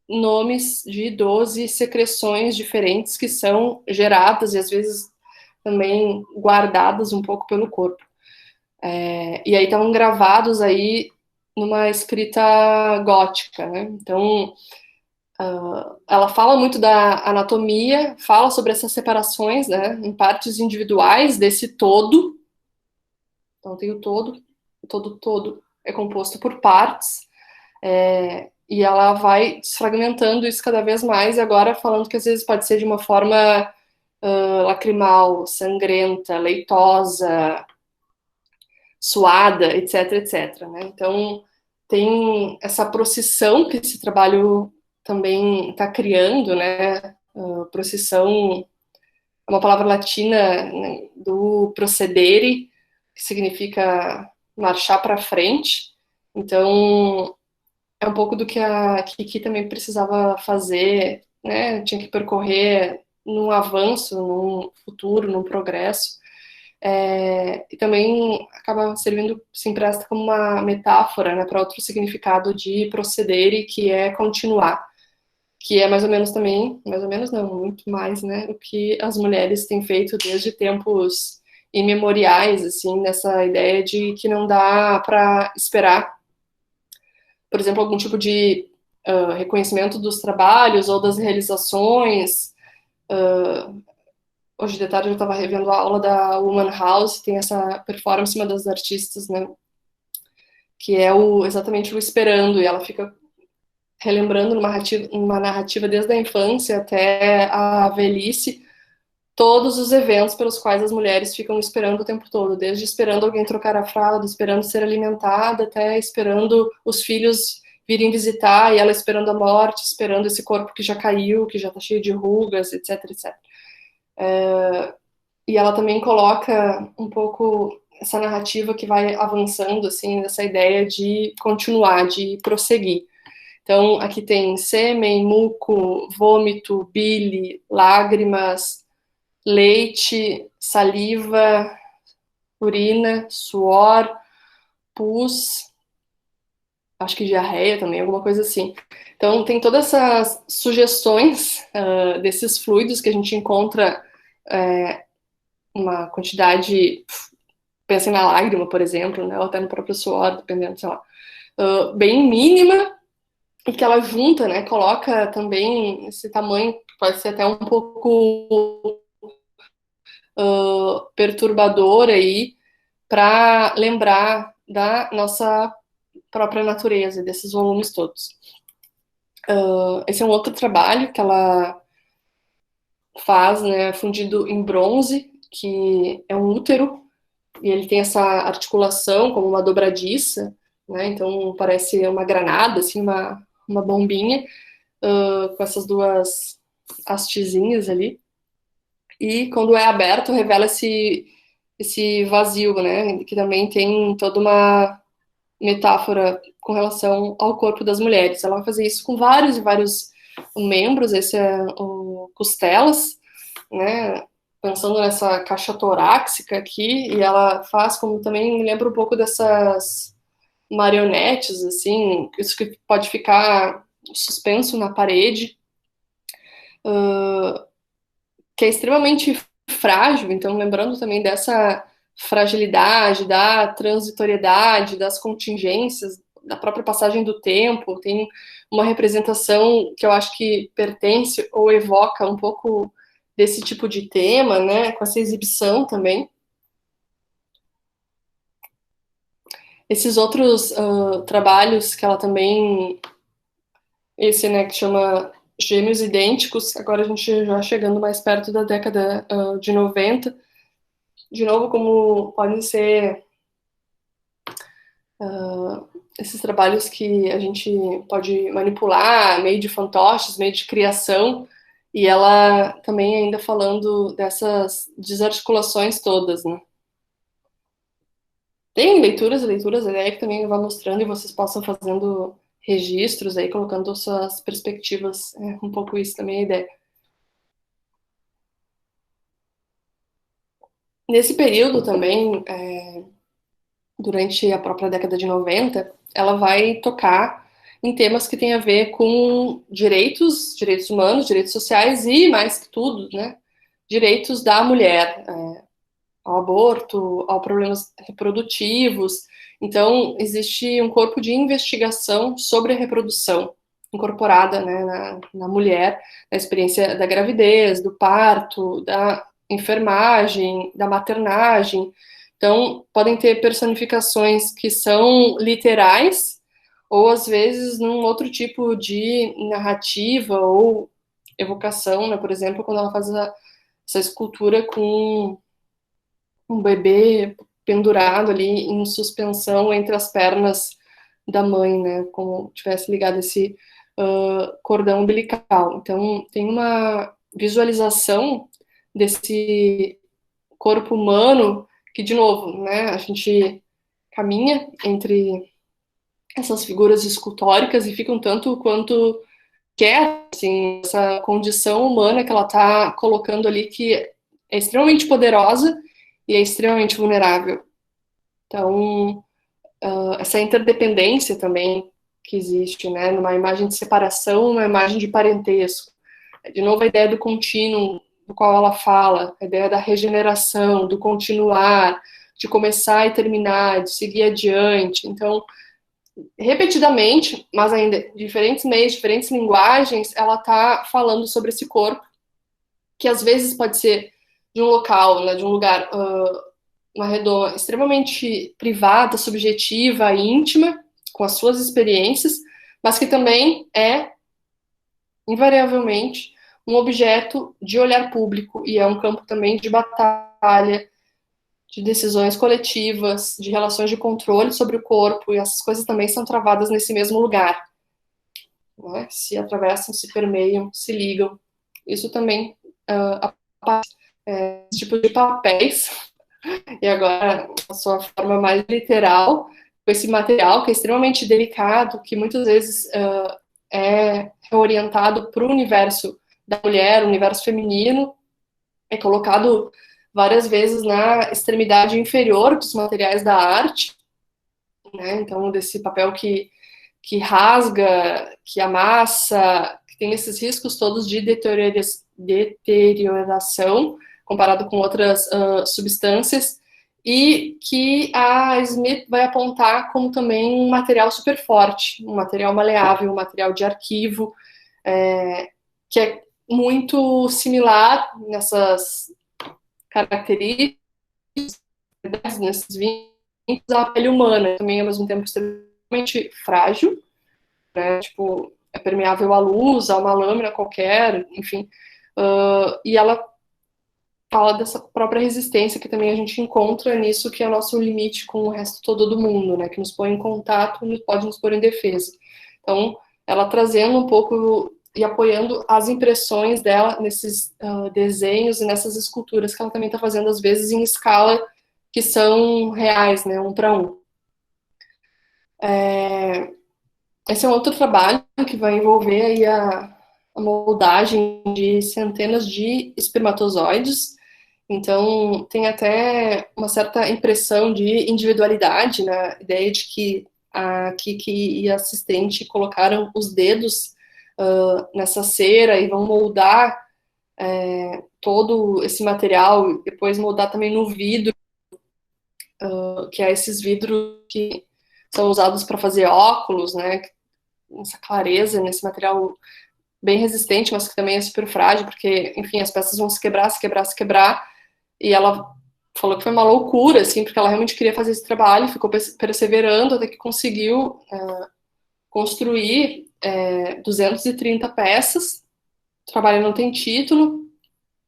nomes de 12 secreções diferentes que são geradas e às vezes também guardadas um pouco pelo corpo. E aí estavam gravados aí numa escrita gótica, né? Então, ela fala muito da anatomia, fala sobre essas separações, né, em partes individuais desse todo. Então tem o todo é composto por partes, e ela vai desfragmentando isso cada vez mais, e agora falando que às vezes pode ser de uma forma lacrimal, sangrenta, leitosa, suada, etc, etc, né? Então tem essa procissão que esse trabalho também está criando, né? Procissão é uma palavra latina, né, do procedere, que significa marchar para frente. Então é um pouco do que a Kiki também precisava fazer, né? Tinha que percorrer num avanço, num futuro, num progresso. E também acaba servindo, se empresta como uma metáfora, né, para outro significado de proceder, que é continuar, que é mais ou menos também, mais ou menos não, muito mais, né, o que as mulheres têm feito desde tempos imemoriais, assim, nessa ideia de que não dá para esperar, por exemplo, algum tipo de reconhecimento dos trabalhos ou das realizações. Hoje de tarde eu estava revendo a aula da Woman House, tem essa performance, uma das artistas, né, que é exatamente o esperando, e ela fica relembrando uma narrativa desde a infância até a velhice, todos os eventos pelos quais as mulheres ficam esperando o tempo todo, desde esperando alguém trocar a fralda, esperando ser alimentada, até esperando os filhos virem visitar, e ela esperando a morte, esperando esse corpo que já caiu, que já tá cheio de rugas, etc, etc. E ela também coloca um pouco essa narrativa que vai avançando, assim, nessa ideia de continuar, de prosseguir. Então, aqui tem sêmen, muco, vômito, bile, lágrimas, leite, saliva, urina, suor, pus, acho que diarreia também, alguma coisa assim. Então, tem todas essas sugestões desses fluidos que a gente encontra uma quantidade, pensa na lágrima, por exemplo, né, ou até no próprio suor, dependendo, sei lá, bem mínima, e que ela junta, né, coloca também esse tamanho, que pode ser até um pouco perturbador aí, para lembrar da nossa própria natureza, desses volumes todos. Esse é um outro trabalho que ela faz, né, fundido em bronze, que é um útero, e ele tem essa articulação como uma dobradiça, né, então parece uma granada, assim, uma bombinha, com essas duas hastezinhas ali, e quando é aberto revela esse vazio, né, que também tem toda uma metáfora com relação ao corpo das mulheres. Ela vai fazer isso com vários e vários membros, esse é o costelas, né, pensando nessa caixa torácica aqui, e ela faz como também me lembra um pouco dessas marionetes, assim, isso que pode ficar suspenso na parede, que é extremamente frágil, então lembrando também dessa fragilidade, da transitoriedade, das contingências, da própria passagem do tempo, tem uma representação que eu acho que pertence ou evoca um pouco desse tipo de tema, né, com essa exibição também. Esses outros trabalhos que ela também, esse, né, que chama Gêmeos Idênticos, agora a gente já chegando mais perto da década de 90, de novo, como podem ser esses trabalhos que a gente pode manipular, meio de fantoches, meio de criação, e ela também ainda falando dessas desarticulações todas, né? Tem leituras e leituras aí que também vai mostrando e vocês possam fazendo registros aí, colocando suas perspectivas, um pouco isso também é a ideia. Nesse período também, durante a própria década de 90, ela vai tocar em temas que têm a ver com direitos humanos, direitos sociais e, mais que tudo, né, direitos da mulher, ao aborto, aos problemas reprodutivos. Então, existe um corpo de investigação sobre a reprodução incorporada, né, na mulher, na experiência da gravidez, do parto, da enfermagem, da maternagem. Então, podem ter personificações que são literais, ou às vezes num outro tipo de narrativa ou evocação, né? Por exemplo, quando ela faz essa escultura com um bebê pendurado ali em suspensão entre as pernas da mãe, né? Como tivesse ligado esse cordão umbilical. Então, tem uma visualização desse corpo humano que, de novo, né, a gente caminha entre essas figuras escultóricas e fica um tanto quanto quer, assim, essa condição humana que ela está colocando ali, que é extremamente poderosa e é extremamente vulnerável. Então, essa interdependência também que existe, né, numa imagem de separação, uma imagem de parentesco. De novo, a ideia do contínuo, do qual ela fala, a ideia da regeneração, do continuar, de começar e terminar, de seguir adiante. Então, repetidamente, mas ainda diferentes meios, diferentes linguagens, ela está falando sobre esse corpo, que às vezes pode ser de um local, né, de um lugar uma redoma extremamente privada, subjetiva, íntima, com as suas experiências, mas que também é, invariavelmente, um objeto de olhar público e é um campo também de batalha, de decisões coletivas, de relações de controle sobre o corpo, e essas coisas também são travadas nesse mesmo lugar, né? Se atravessam, se permeiam, se ligam. Isso também, esse tipo de papéis, e agora a sua forma mais literal, com esse material que é extremamente delicado, que muitas vezes é orientado para o universo da mulher, o universo feminino, é colocado várias vezes na extremidade inferior dos materiais da arte, né? Então, desse papel que rasga, que amassa, que tem esses riscos todos de deterioração comparado com outras substâncias, e que a Smith vai apontar como também um material super forte, um material maleável, um material de arquivo, que é muito similar nessas características, nesses vínculos à pele humana, também ao mesmo tempo extremamente frágil, né? Tipo, é permeável à luz, a uma lâmina qualquer, enfim. E ela fala dessa própria resistência que também a gente encontra nisso, que é o nosso limite com o resto todo do mundo, né? Que nos põe em contato, pode nos pôr em defesa. Então, ela trazendo um pouco e apoiando as impressões dela nesses desenhos e nessas esculturas que ela também está fazendo, às vezes, em escala que são reais, né? Um para um. Esse é um outro trabalho que vai envolver aí a moldagem de centenas de espermatozoides. Então, tem até uma certa impressão de individualidade na ideia de que a Kiki e a assistente colocaram os dedos nessa cera e vão moldar todo esse material, e depois moldar também no vidro, que é esses vidros que são usados para fazer óculos, né? Essa clareza nesse material bem resistente, mas que também é super frágil, porque, enfim, as peças vão se quebrar, se quebrar, se quebrar. E ela falou que foi uma loucura, assim, porque ela realmente queria fazer esse trabalho, ficou perseverando até que conseguiu construir 230 peças. O trabalho não tem título,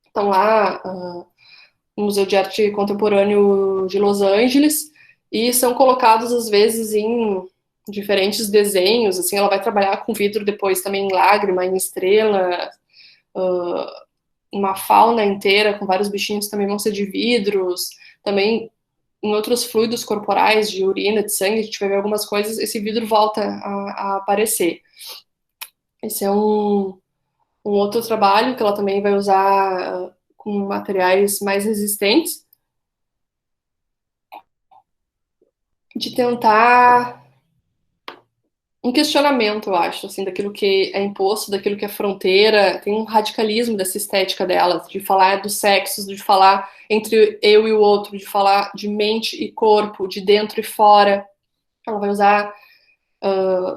estão lá no Museu de Arte Contemporâneo de Los Angeles, e são colocados, às vezes, em diferentes desenhos, assim, ela vai trabalhar com vidro depois também em lágrima, em estrela, uma fauna inteira com vários bichinhos também vão ser de vidros, também em outros fluidos corporais, de urina, de sangue, a gente vai ver algumas coisas, esse vidro volta a aparecer. Esse é um outro trabalho que ela também vai usar com materiais mais resistentes, de tentar um questionamento, eu acho, assim, daquilo que é imposto, daquilo que é fronteira. Tem um radicalismo dessa estética dela, de falar dos sexos, de falar entre eu e o outro, de falar de mente e corpo, de dentro e fora. Ela vai usar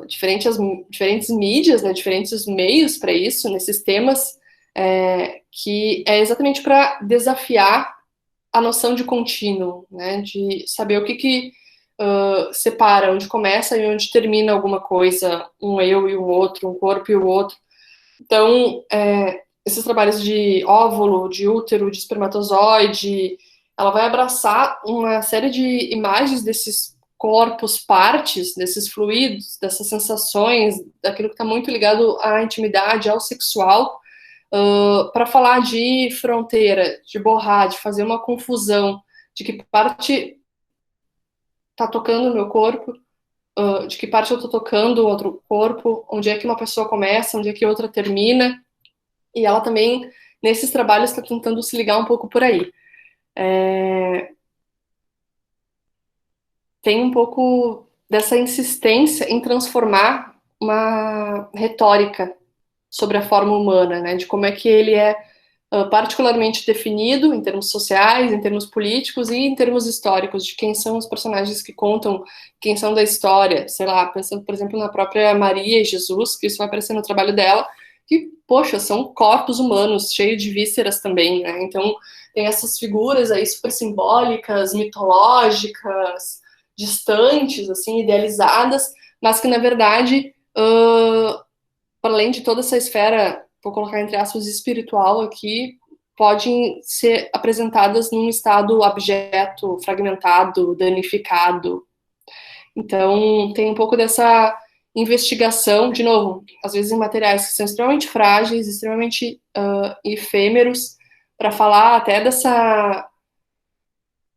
diferentes mídias, né, diferentes meios para isso, nesses temas, que é exatamente para desafiar a noção de contínuo, né, de saber o que separa, onde começa e onde termina alguma coisa, um eu e o outro, um corpo e o outro. Então, esses trabalhos de óvulo, de útero, de espermatozoide, ela vai abraçar uma série de imagens desses corpos, partes, desses fluidos, dessas sensações, daquilo que está muito ligado à intimidade, ao sexual, para falar de fronteira, de borrar, de fazer uma confusão, de que parte está tocando o meu corpo, de que parte eu estou tocando o outro corpo, onde é que uma pessoa começa, onde é que outra termina. E ela também, nesses trabalhos, está tentando se ligar um pouco por aí. Tem um pouco dessa insistência em transformar uma retórica sobre a forma humana, né? De como é que ele é particularmente definido em termos sociais, em termos políticos e em termos históricos, de quem são os personagens que contam, quem são da história, sei lá, pensando, por exemplo, na própria Maria e Jesus, que isso vai aparecer no trabalho dela, que poxa, são corpos humanos, cheios de vísceras também, né? Então, tem essas figuras aí super simbólicas, mitológicas, distantes, assim, idealizadas, mas que, na verdade, para além de toda essa esfera, vou colocar entre aspas, espiritual aqui, podem ser apresentadas num estado abjeto, fragmentado, danificado. Então, tem um pouco dessa investigação, de novo, às vezes em materiais que são extremamente frágeis, extremamente efêmeros, para falar até dessa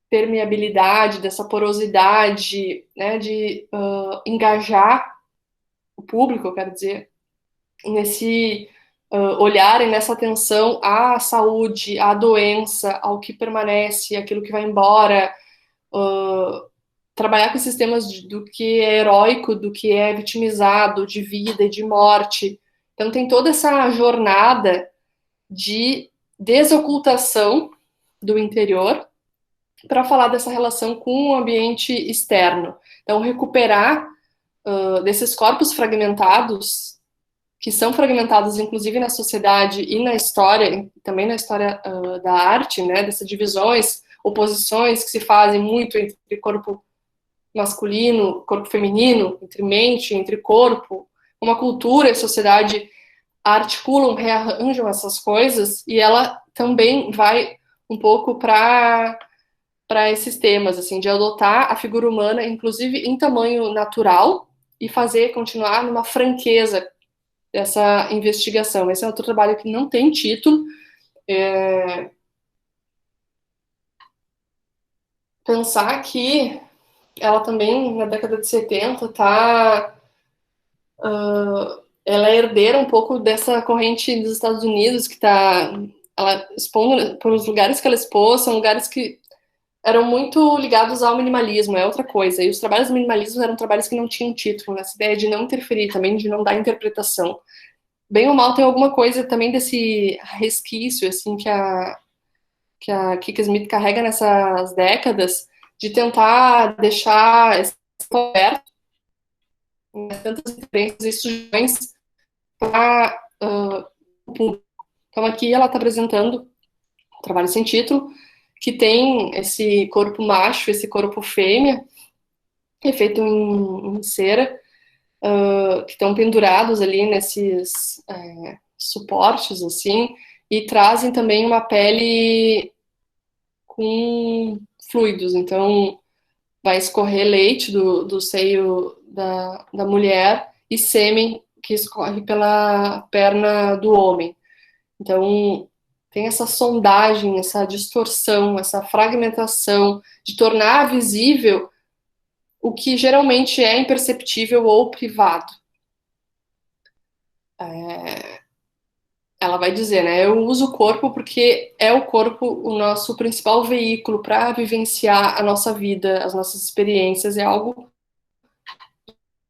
permeabilidade, dessa porosidade, né, de engajar o público, eu quero dizer, nesse olhar e nessa atenção à saúde, à doença, ao que permanece, aquilo que vai embora, trabalhar com esses temas do que é heróico, do que é vitimizado, de vida e de morte. Então tem toda essa jornada de desocultação do interior para falar dessa relação com o ambiente externo. Então recuperar desses corpos fragmentados, que são fragmentados inclusive na sociedade e na história, também na história da arte, né, dessas divisões, oposições que se fazem muito entre corpo masculino, corpo feminino, entre mente, entre corpo, uma cultura e sociedade articulam, rearranjam essas coisas, e ela também vai um pouco para esses temas, assim, de adotar a figura humana, inclusive em tamanho natural, e fazer continuar numa franqueza dessa investigação. Esse é outro trabalho que não tem título. Pensar que ela também, na década de 70, ela é herdeira um pouco dessa corrente dos Estados Unidos, que está ela expondo por os lugares que ela expôs, são lugares que eram muito ligados ao minimalismo, é outra coisa. E os trabalhos minimalismos eram trabalhos que não tinham título, nessa ideia de não interferir, também de não dar interpretação. Bem ou mal tem alguma coisa também desse resquício, assim, que a Kika Smith carrega nessas décadas, de tentar deixar esse aberto, né, tantas diferenças e sugestões para o público. Então aqui ela está apresentando um trabalho sem título, que tem esse corpo macho, esse corpo fêmea, que é feito em cera, que estão pendurados ali nesses suportes, assim, e trazem também uma pele com fluidos. Então, vai escorrer leite do seio da mulher e sêmen que escorre pela perna do homem. Então, tem essa sondagem, essa distorção, essa fragmentação de tornar visível o que geralmente é imperceptível ou privado. Ela vai dizer, né? Eu uso o corpo porque é o corpo o nosso principal veículo para vivenciar a nossa vida, as nossas experiências. É algo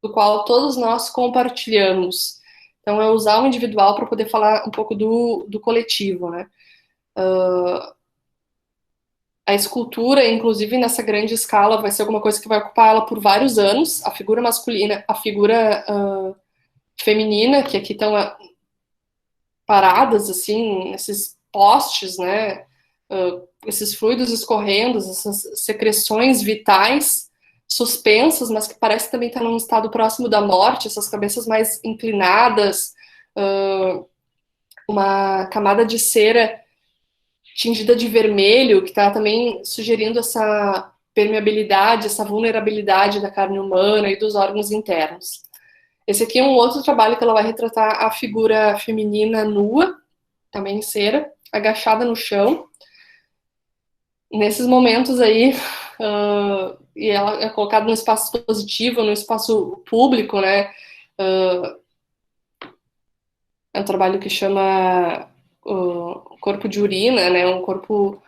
do qual todos nós compartilhamos. Então, é usar o individual para poder falar um pouco do coletivo, né? A escultura, inclusive nessa grande escala, vai ser alguma coisa que vai ocupar ela por vários anos. A figura masculina, a figura feminina, que aqui estão paradas, assim, esses postes, né? Esses fluidos escorrendo, essas secreções vitais suspensas, mas que parece também estar num estado próximo da morte, essas cabeças mais inclinadas, uma camada de cera tingida de vermelho, que está também sugerindo essa permeabilidade, essa vulnerabilidade da carne humana e dos órgãos internos. Esse aqui é um outro trabalho que ela vai retratar a figura feminina nua, também em cera, agachada no chão. Nesses momentos aí, e ela é colocada num espaço positivo, num espaço público, né? É um trabalho que chama corpo de urina, né? Um corpo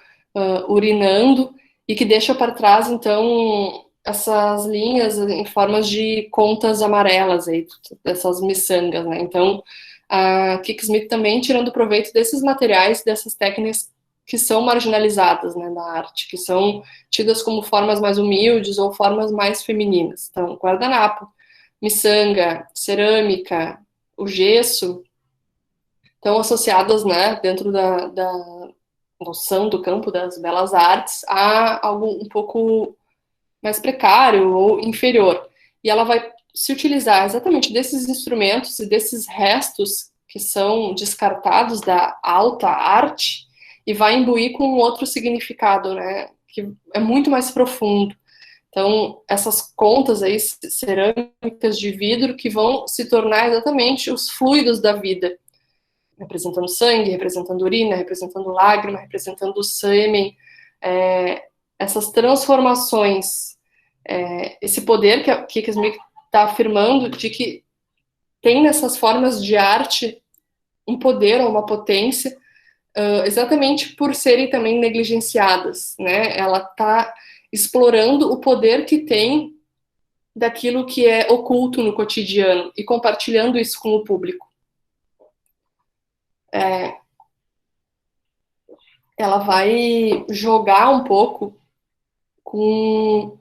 urinando e que deixa para trás, então, essas linhas em formas de contas amarelas aí, dessas miçangas, né? Então, a Kik Smith também tirando proveito desses materiais, dessas técnicas que são marginalizadas, né, na arte, que são tidas como formas mais humildes ou formas mais femininas. Então, guardanapo, miçanga, cerâmica, o gesso, estão associadas, né, dentro da noção do campo das belas artes, a algo um pouco mais precário ou inferior. E ela vai se utilizar exatamente desses instrumentos e desses restos que são descartados da alta arte e vai imbuir com um outro significado, né, que é muito mais profundo. Então, essas contas aí cerâmicas de vidro que vão se tornar exatamente os fluidos da vida, representando sangue, representando urina, representando lágrima, representando sêmen, essas transformações, esse poder que a Kika Smith está afirmando de que tem nessas formas de arte um poder ou uma potência, exatamente por serem também negligenciadas, né? Ela está explorando o poder que tem daquilo que é oculto no cotidiano e compartilhando isso com o público. Ela vai jogar um pouco com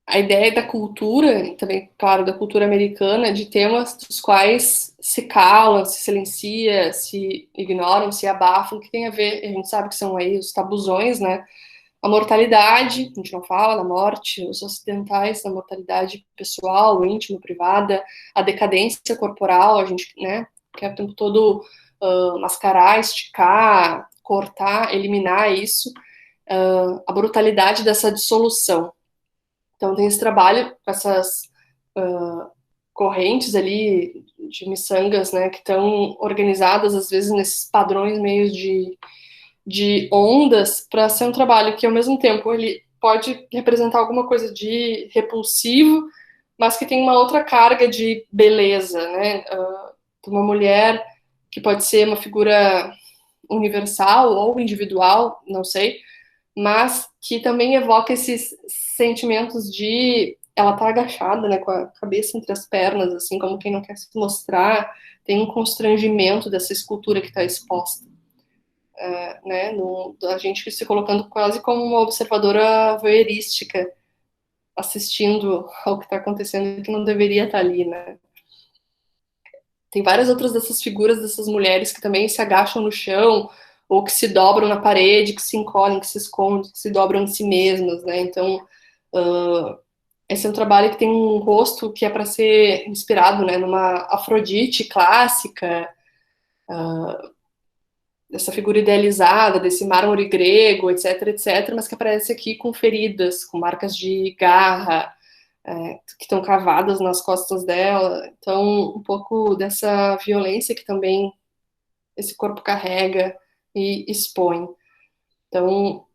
a ideia da cultura, e também, claro, da cultura americana, de temas dos quais se calam, se silencia, se ignoram, se abafam, que tem a ver, a gente sabe que são aí os tabuzões, né? A mortalidade, a gente não fala da morte, os ocidentais da mortalidade pessoal, íntima, privada, a decadência corporal, a gente, né, quer o tempo todo mascarar, esticar, cortar, eliminar isso, a brutalidade dessa dissolução. Então tem esse trabalho com essas correntes ali de miçangas, né, que estão organizadas às vezes nesses padrões meio de ondas para ser um trabalho que ao mesmo tempo ele pode representar alguma coisa de repulsivo, mas que tem uma outra carga de beleza, né? Uma mulher que pode ser uma figura universal ou individual, não sei, mas que também evoca esses sentimentos de ela tá agachada, né, com a cabeça entre as pernas, assim, como quem não quer se mostrar, tem um constrangimento dessa escultura que está exposta, né, a gente se colocando quase como uma observadora voyeurística, assistindo ao que está acontecendo que não deveria estar ali, né. Tem várias outras dessas figuras dessas mulheres que também se agacham no chão, ou que se dobram na parede, que se encolhem, que se escondem, que se dobram em si mesmas, né? Então, esse é um trabalho que tem um rosto que é para ser inspirado, né, numa Afrodite clássica, dessa figura idealizada, desse mármore grego, etc, etc, mas que aparece aqui com feridas, com marcas de garra, que estão cavadas nas costas dela. Então, um pouco dessa violência que também esse corpo carrega e expõe. Então,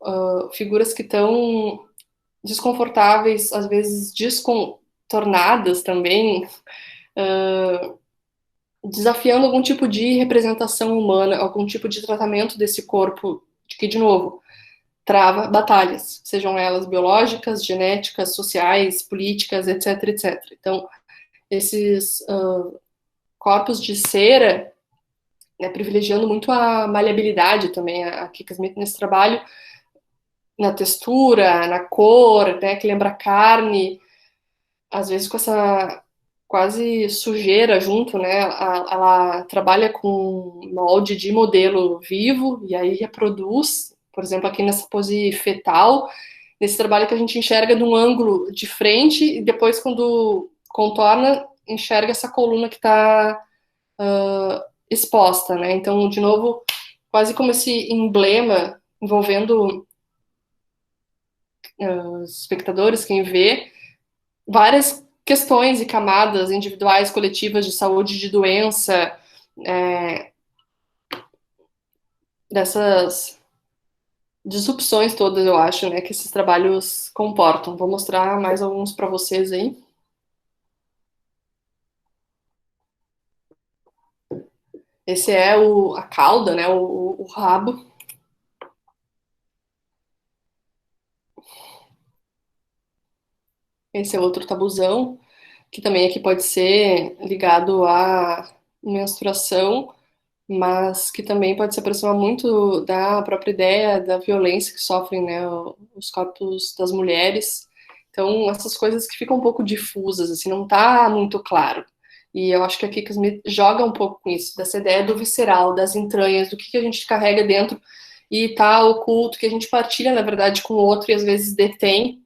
figuras que estão desconfortáveis, às vezes descontornadas também, desafiando algum tipo de representação humana, algum tipo de tratamento desse corpo, que, de novo, trava batalhas, sejam elas biológicas, genéticas, sociais, políticas, etc, etc. Então, esses corpos de cera, né, privilegiando muito a maleabilidade também, a Kika Smith nesse trabalho, na textura, na cor, né, que lembra carne, às vezes com essa quase sujeira junto, né? Ela trabalha com molde de modelo vivo e aí reproduz, por exemplo, aqui nessa pose fetal, nesse trabalho que a gente enxerga de um ângulo de frente e depois quando contorna, enxerga essa coluna que está exposta, né? Então, de novo, quase como esse emblema envolvendo os espectadores, quem vê, várias questões e camadas individuais, coletivas de saúde, de doença, dessas disrupções todas, eu acho, né, que esses trabalhos comportam. Vou mostrar mais alguns para vocês aí. Esse é a cauda, né, o rabo. Esse é outro tabuzão, que também aqui pode ser ligado à menstruação, mas que também pode se aproximar muito da própria ideia da violência que sofrem, né, os corpos das mulheres. Então, essas coisas que ficam um pouco difusas, assim, não tá muito claro. E eu acho que a Kikas me joga um pouco com isso, dessa ideia do visceral, das entranhas, do que a gente carrega dentro e tá oculto, que a gente partilha, na verdade, com o outro e às vezes detém.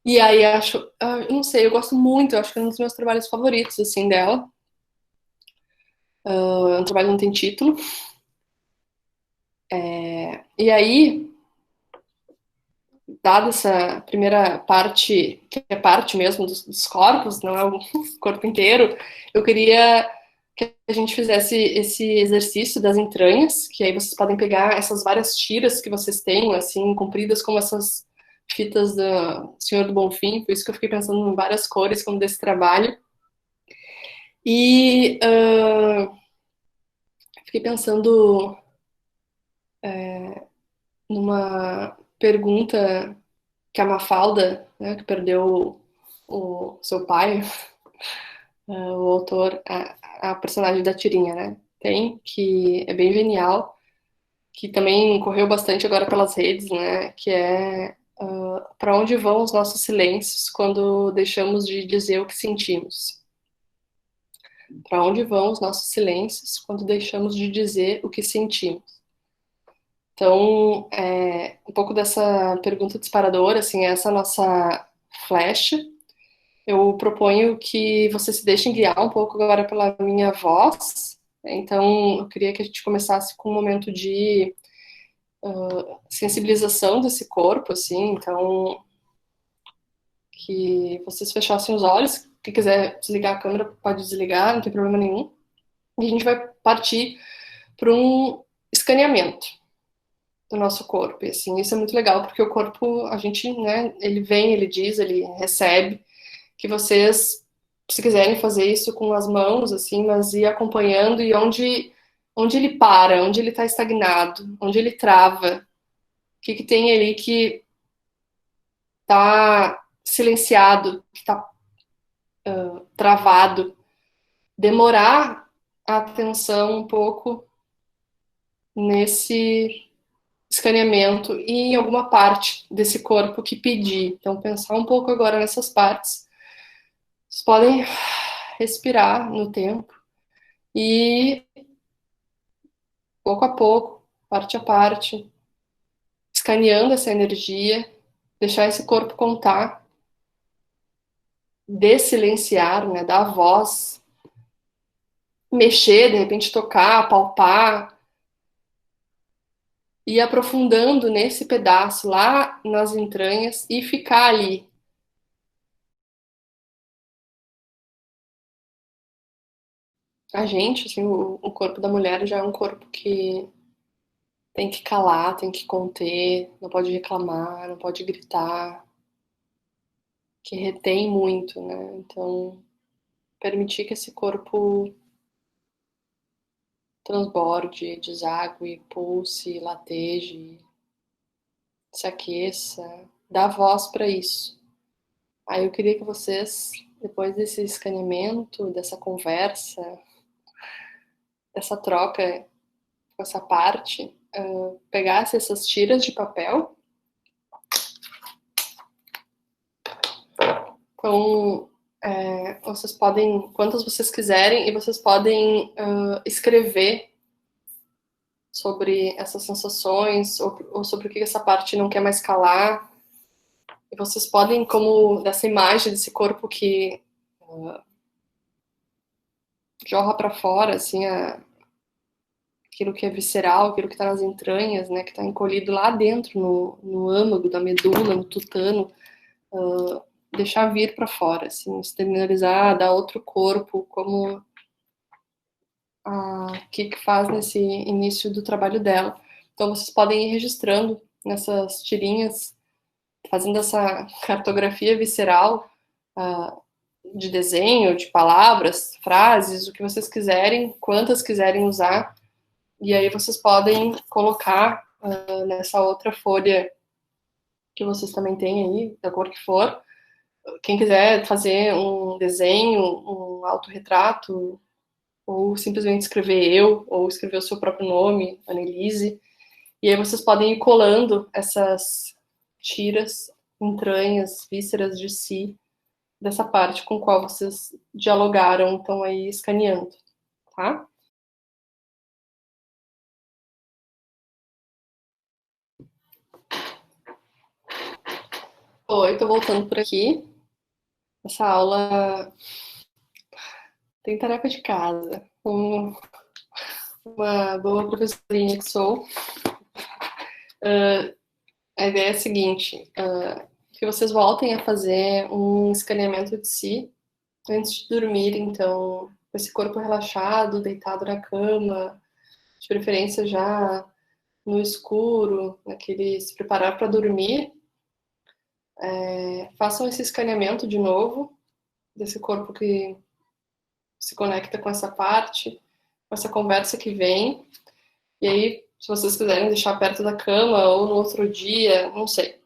E aí acho, eu não sei, eu gosto muito, eu acho que é um dos meus trabalhos favoritos, assim, dela. É um trabalho que não tem título. E aí, dada essa primeira parte, que é parte mesmo dos corpos, não é o corpo inteiro, eu queria que a gente fizesse esse exercício das entranhas, que aí vocês podem pegar essas várias tiras que vocês têm, assim, compridas como essas fitas do Senhor do Bonfim, por isso que eu fiquei pensando em várias cores como desse trabalho. E fiquei pensando numa pergunta que a Mafalda, né, que perdeu o seu pai, o autor, a personagem da tirinha, né? Tem, que é bem genial, que também correu bastante agora pelas redes, né? Que é para onde vão os nossos silêncios quando deixamos de dizer o que sentimos? Para onde vão os nossos silêncios quando deixamos de dizer o que sentimos? Então, um pouco dessa pergunta disparadora, assim, essa nossa flecha. Eu proponho que você se deixe guiar um pouco agora pela minha voz. Então, eu queria que a gente começasse com um momento de sensibilização desse corpo, assim. Então, que vocês fechassem os olhos. Quem quiser desligar a câmera pode desligar, não tem problema nenhum. E a gente vai partir para um escaneamento do nosso corpo. E, assim, isso é muito legal, porque o corpo, a gente, né, ele vem, ele diz, ele recebe, que vocês, se quiserem fazer isso com as mãos, assim, mas ir acompanhando e onde ele para, onde ele está estagnado, onde ele trava, o que, que tem ali que está silenciado, que está travado, demorar a atenção um pouco nesse escaneamento e em alguma parte desse corpo que pedir. Então, pensar um pouco agora nessas partes. Vocês podem respirar no tempo e, pouco a pouco, parte a parte, escaneando essa energia, deixar esse corpo contar, desilenciar, né, dar voz, mexer, de repente tocar, palpar, e aprofundando nesse pedaço lá nas entranhas e ficar ali. A gente, assim, o corpo da mulher já é um corpo que tem que calar, tem que conter, não pode reclamar, não pode gritar, que retém muito, né? Então, permitir que esse corpo transborde, desague, pulse, lateje, se aqueça, dá voz para isso. Aí eu queria que vocês, depois desse escaneamento, dessa conversa, dessa troca com essa parte, pegasse essas tiras de papel. Então, vocês podem, quantas vocês quiserem, e vocês podem escrever sobre essas sensações, ou sobre o que essa parte não quer mais calar. E vocês podem, como dessa imagem desse corpo que jorra para fora, assim, aquilo que é visceral, aquilo que está nas entranhas, né, que está encolhido lá dentro, no âmago da medula, no tutano, deixar vir para fora, assim, externalizar, dar outro corpo, como a Kik faz nesse início do trabalho dela. Então vocês podem ir registrando nessas tirinhas, fazendo essa cartografia visceral de desenho, de palavras, frases, o que vocês quiserem, quantas quiserem usar, e aí vocês podem colocar nessa outra folha que vocês também têm aí, da cor que for. Quem quiser fazer um desenho, um autorretrato, ou simplesmente escrever eu, ou escrever o seu próprio nome, Annelise. E aí vocês podem ir colando essas tiras, entranhas, vísceras de si dessa parte com qual vocês dialogaram, estão aí escaneando, tá? Oi, tô voltando por aqui. Essa aula tem tarefa de casa. Como uma boa professorinha que sou, a ideia é a seguinte: que vocês voltem a fazer um escaneamento de si antes de dormir, então, com esse corpo relaxado, deitado na cama, de preferência já no escuro, naquele se preparar para dormir. Façam esse escaneamento de novo, desse corpo que se conecta com essa parte, com essa conversa que vem. E aí, se vocês quiserem deixar perto da cama ou no outro dia, não sei,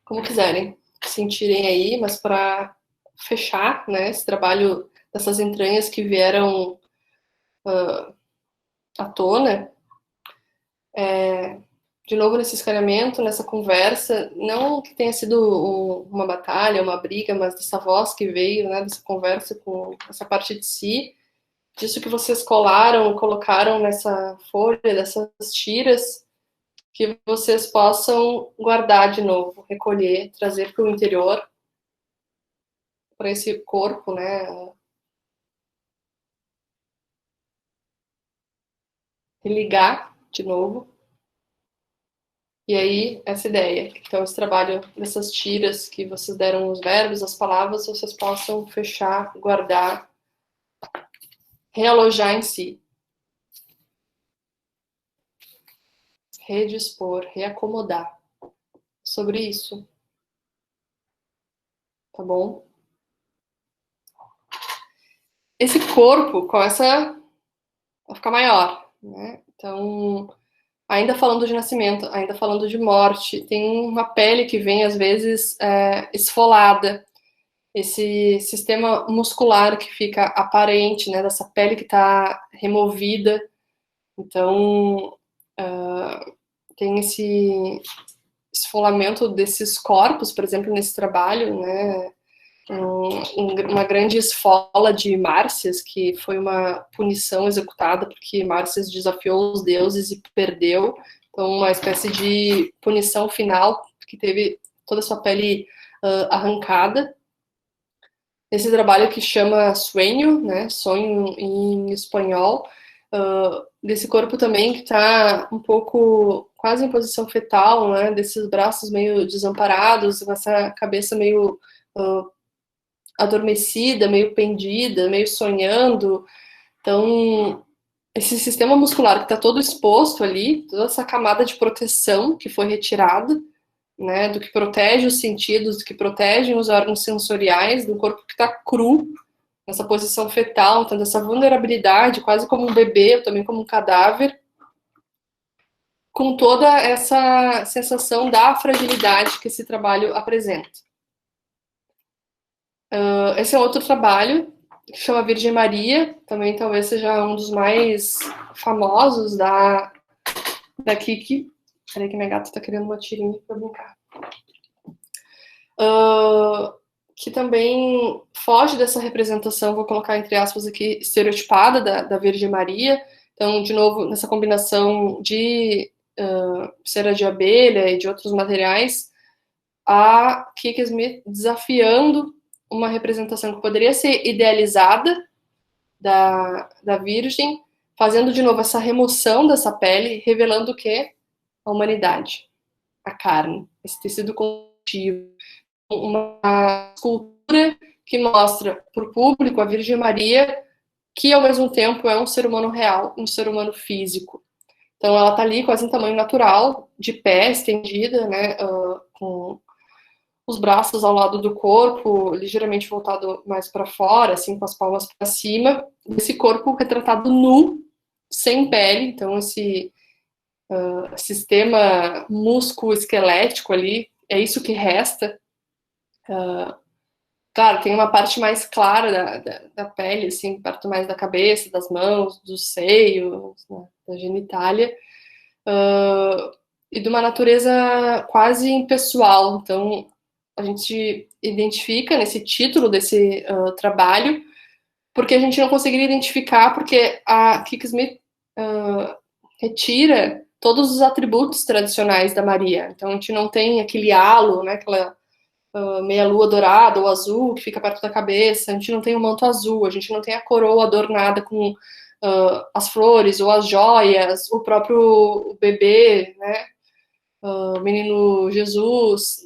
como quiserem sentirem aí, mas para fechar, né, esse trabalho dessas entranhas que vieram à tona, de novo nesse escaneamento, nessa conversa, não que tenha sido uma batalha, uma briga, mas dessa voz que veio, né, dessa conversa com essa parte de si, disso que vocês colocaram nessa folha, dessas tiras, que vocês possam guardar de novo, recolher, trazer para o interior, para esse corpo, né, ligar de novo. E aí, essa ideia. Então, esse trabalho dessas tiras que vocês deram os verbos, as palavras, vocês possam fechar, guardar, realojar em si. Redispor, reacomodar. Sobre isso. Tá bom? Esse corpo começa a ficar maior, né? Então, ainda falando de nascimento, ainda falando de morte, tem uma pele que vem, às vezes, esfolada. Esse sistema muscular que fica aparente, né? Dessa pele que está removida. Então, tem esse esfolamento desses corpos, por exemplo, nesse trabalho, né? Uma grande esfola de Márcias, que foi uma punição executada porque Márcias desafiou os deuses e perdeu. Então, uma espécie de punição final, que teve toda a sua pele arrancada. Esse trabalho que chama Sueño, né, sonho em espanhol, desse corpo também que está um pouco quase em posição fetal, né, desses braços meio desamparados, com essa cabeça meio adormecida, meio pendida, meio sonhando. Então, esse sistema muscular que está todo exposto ali, toda essa camada de proteção que foi retirada, né, do que protege os sentidos, do que protegem os órgãos sensoriais, do corpo que está cru, nessa posição fetal, então dessa vulnerabilidade, quase como um bebê, também como um cadáver, com toda essa sensação da fragilidade que esse trabalho apresenta. Esse é outro trabalho que chama Virgem Maria, também talvez seja um dos mais famosos da Kiki. Peraí que minha gata tá querendo uma tirinha pra brincar. Que também foge dessa representação, vou colocar entre aspas aqui, estereotipada da Virgem Maria. Então, de novo, nessa combinação de cera de abelha e de outros materiais, a Kiki Smith desafiando uma representação que poderia ser idealizada da Virgem, fazendo de novo essa remoção dessa pele, revelando o que? A humanidade, a carne, esse tecido conjuntivo, uma escultura que mostra para o público a Virgem Maria, que ao mesmo tempo é um ser humano real, um ser humano físico. Então ela está ali quase em tamanho natural, de pé, estendida, né, com os braços ao lado do corpo, ligeiramente voltado mais para fora, assim, com as palmas para cima. Esse corpo retratado nu, sem pele, então esse sistema músculo-esquelético ali, é isso que resta. Claro, tem uma parte mais clara da pele, assim, perto mais da cabeça, das mãos, dos seios, né, da genitália, e de uma natureza quase impessoal. Então, a gente identifica nesse título desse trabalho, porque a gente não conseguiria identificar, porque a Kik Smith retira todos os atributos tradicionais da Maria. Então a gente não tem aquele halo, né, aquela meia-lua dourada ou azul que fica perto da cabeça, a gente não tem o manto azul, a gente não tem a coroa adornada com as flores ou as joias, o próprio bebê, né, o menino Jesus,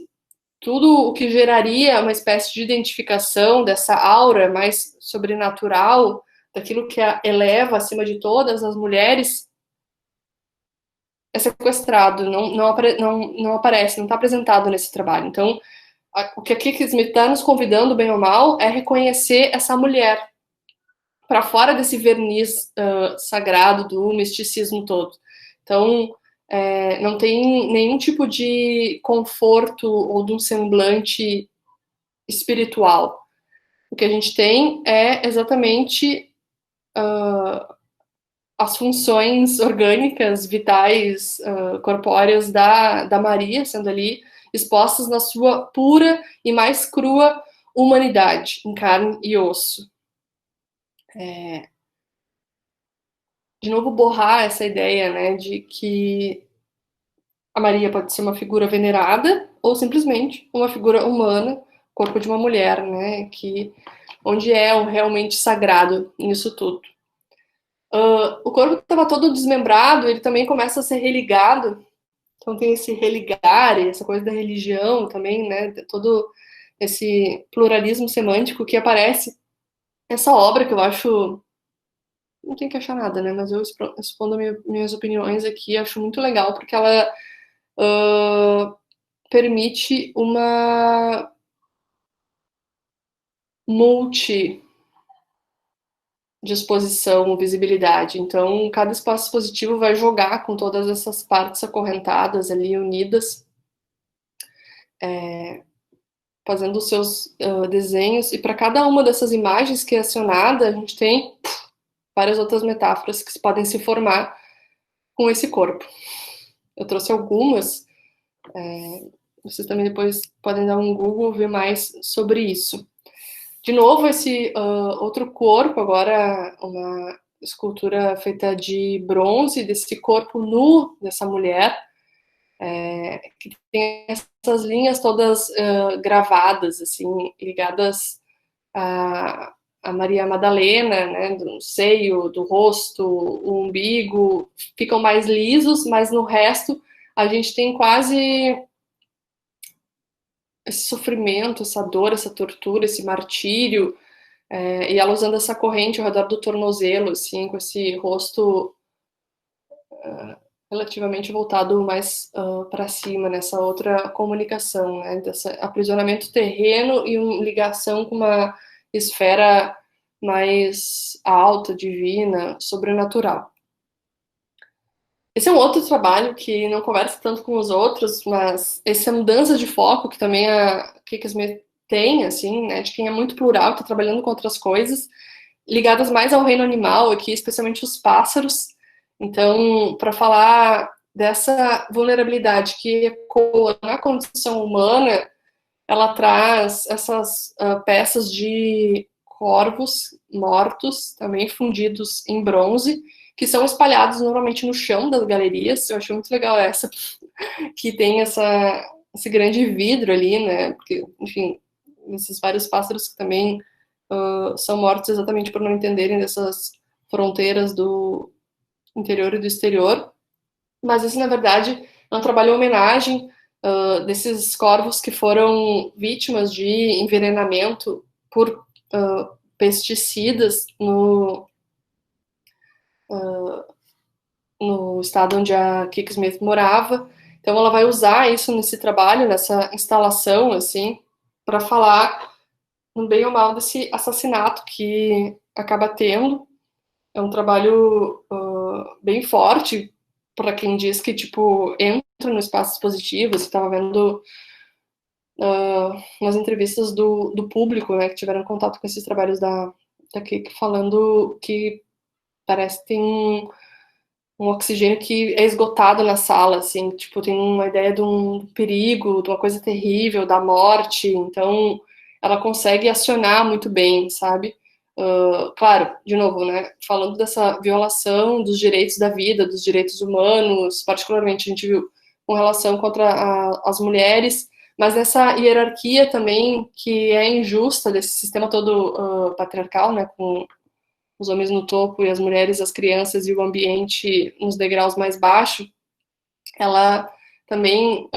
tudo o que geraria uma espécie de identificação dessa aura mais sobrenatural, daquilo que a eleva acima de todas as mulheres, é sequestrado, não aparece, não está apresentado nesse trabalho. Então, o que a Kik Smith está nos convidando, bem ou mal, é reconhecer essa mulher para fora desse verniz sagrado do misticismo todo. Então, não tem nenhum tipo de conforto ou de um semblante espiritual. O que a gente tem é exatamente as funções orgânicas, vitais, corpóreas da Maria, sendo ali expostas na sua pura e mais crua humanidade, em carne e osso. De novo, borrar essa ideia, né, de que a Maria pode ser uma figura venerada ou simplesmente uma figura humana, corpo de uma mulher, né, onde é o realmente sagrado nisso tudo. O corpo que estava todo desmembrado, ele também começa a ser religado. Então tem esse religar, essa coisa da religião também, né? Todo esse pluralismo semântico que aparece. Essa obra que eu acho. Não tem que achar nada, né? Mas eu expondo minhas opiniões aqui, acho muito legal, porque ela permite uma multi disposição, visibilidade. Então, cada espaço positivo vai jogar com todas essas partes acorrentadas ali, unidas, fazendo os seus desenhos. E para cada uma dessas imagens que é acionada, a gente tem várias outras metáforas que podem se formar com esse corpo. Eu trouxe algumas, vocês também depois podem dar um Google, ver mais sobre isso. De novo, esse outro corpo, agora uma escultura feita de bronze, desse corpo nu dessa mulher, que tem essas linhas todas gravadas, assim, ligadas a Maria Madalena, né, do seio, do rosto, o umbigo, ficam mais lisos, mas no resto a gente tem quase esse sofrimento, essa dor, essa tortura, esse martírio, e ela usando essa corrente ao redor do tornozelo, assim, com esse rosto relativamente voltado mais para cima, nessa outra comunicação, né, desse aprisionamento terreno e uma ligação com uma esfera mais alta, divina, sobrenatural. Esse é um outro trabalho que não conversa tanto com os outros, mas essa mudança de foco que também a Kik Smith tem, assim, né, de quem é muito plural, está trabalhando com outras coisas, ligadas mais ao reino animal aqui, especialmente os pássaros. Então, para falar dessa vulnerabilidade que ecoa na condição humana, ela traz essas peças de corvos mortos, também fundidos em bronze, que são espalhados normalmente no chão das galerias. Eu achei muito legal essa, que tem esse grande vidro ali, né? Porque, enfim, esses vários pássaros que também são mortos exatamente por não entenderem dessas fronteiras do interior e do exterior. Mas esse, na verdade, é um trabalho em homenagem desses corvos que foram vítimas de envenenamento por pesticidas no estado onde a Kik Smith morava. Então ela vai usar isso nesse trabalho, nessa instalação, assim, para falar no bem ou mal desse assassinato que acaba tendo. É um trabalho bem forte para quem diz que, tipo, entra no espaços positivos. Estava vendo umas entrevistas do público, né, que tiveram contato com esses trabalhos da Kik, falando que parece que tem um oxigênio que é esgotado na sala, assim, tipo, tem uma ideia de um perigo, de uma coisa terrível, da morte, então ela consegue acionar muito bem, sabe? Claro, de novo, né, falando dessa violação dos direitos da vida, dos direitos humanos, particularmente a gente viu com relação contra as mulheres, mas essa hierarquia também que é injusta desse sistema todo patriarcal, né, com os homens no topo e as mulheres, as crianças e o ambiente nos degraus mais baixos, ela também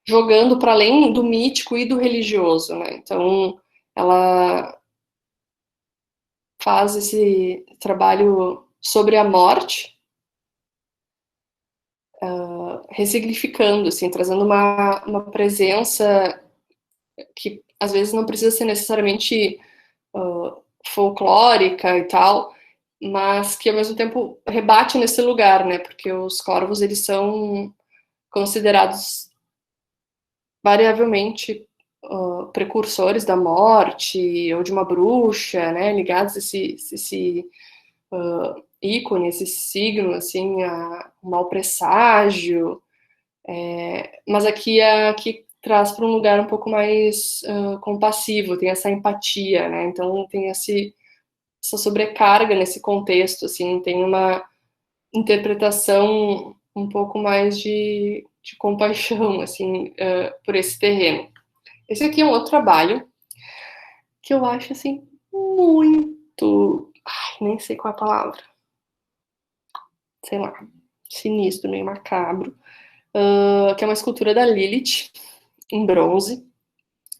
jogando para além do mítico e do religioso, né? Então, ela faz esse trabalho sobre a morte, ressignificando, assim, trazendo uma presença que às vezes não precisa ser necessariamente folclórica e tal, mas que ao mesmo tempo rebate nesse lugar, né? Porque os corvos eles são considerados variavelmente precursores da morte ou de uma bruxa, né? Ligados a esse ícone, esse signo, assim, a um mau presságio. Mas aqui traz para um lugar um pouco mais compassivo, tem essa empatia, né? Então tem essa sobrecarga nesse contexto, assim, tem uma interpretação um pouco mais de compaixão, assim, por esse terreno. Esse aqui é um outro trabalho que eu acho, assim, muito... Ai, nem sei qual é a palavra. Sei lá, sinistro, meio macabro. Que é uma escultura da Lilith, em bronze.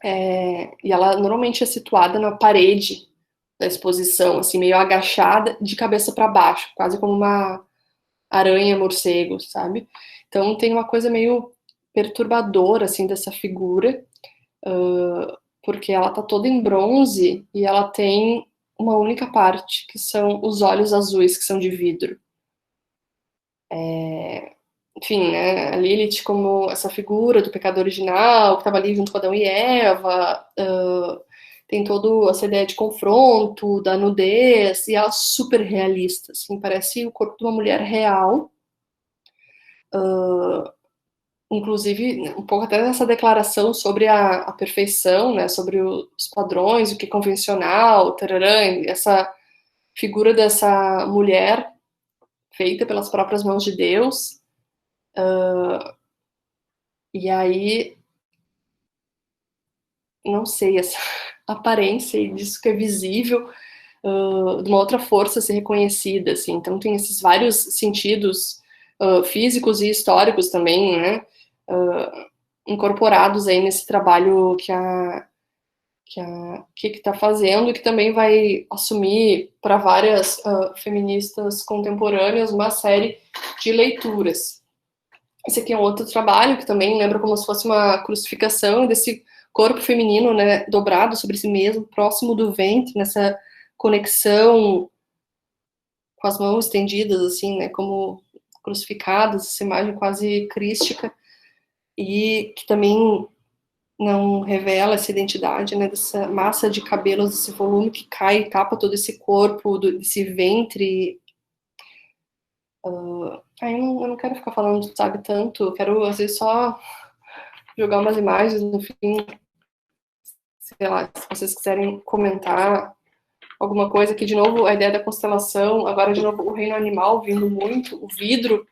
E ela normalmente é situada na parede da exposição, assim, meio agachada, de cabeça para baixo, quase como uma aranha morcego, sabe? Então tem uma coisa meio perturbadora, assim, dessa figura, porque ela tá toda em bronze e ela tem uma única parte, que são os olhos azuis, que são de vidro. Enfim, né, a Lilith como essa figura do pecado original, que estava ali junto com Adão e Eva, tem toda essa ideia de confronto, da nudez, e ela é super realista, assim, parece o corpo de uma mulher real, inclusive um pouco até nessa declaração sobre a perfeição, né, sobre os padrões, o que é convencional, tararã, essa figura dessa mulher feita pelas próprias mãos de Deus, e aí não sei, essa aparência disso que é visível, de uma outra força ser reconhecida, assim. Então tem esses vários sentidos físicos e históricos também, né, incorporados aí nesse trabalho que a Kiki está fazendo e que também vai assumir para várias feministas contemporâneas uma série de leituras. Esse aqui é um outro trabalho que também lembra como se fosse uma crucificação desse corpo feminino, né, dobrado sobre si mesmo, próximo do ventre, nessa conexão com as mãos estendidas, assim, né, como crucificadas, essa imagem quase crística, e que também não revela essa identidade, né, dessa massa de cabelos, desse volume que cai e tapa todo esse corpo, desse ventre. Eu não quero ficar falando, sabe, tanto, eu quero, às vezes, só jogar umas imagens, no fim, sei lá, se vocês quiserem comentar alguma coisa, que de novo a ideia da constelação, agora de novo o reino animal vindo muito, o vidro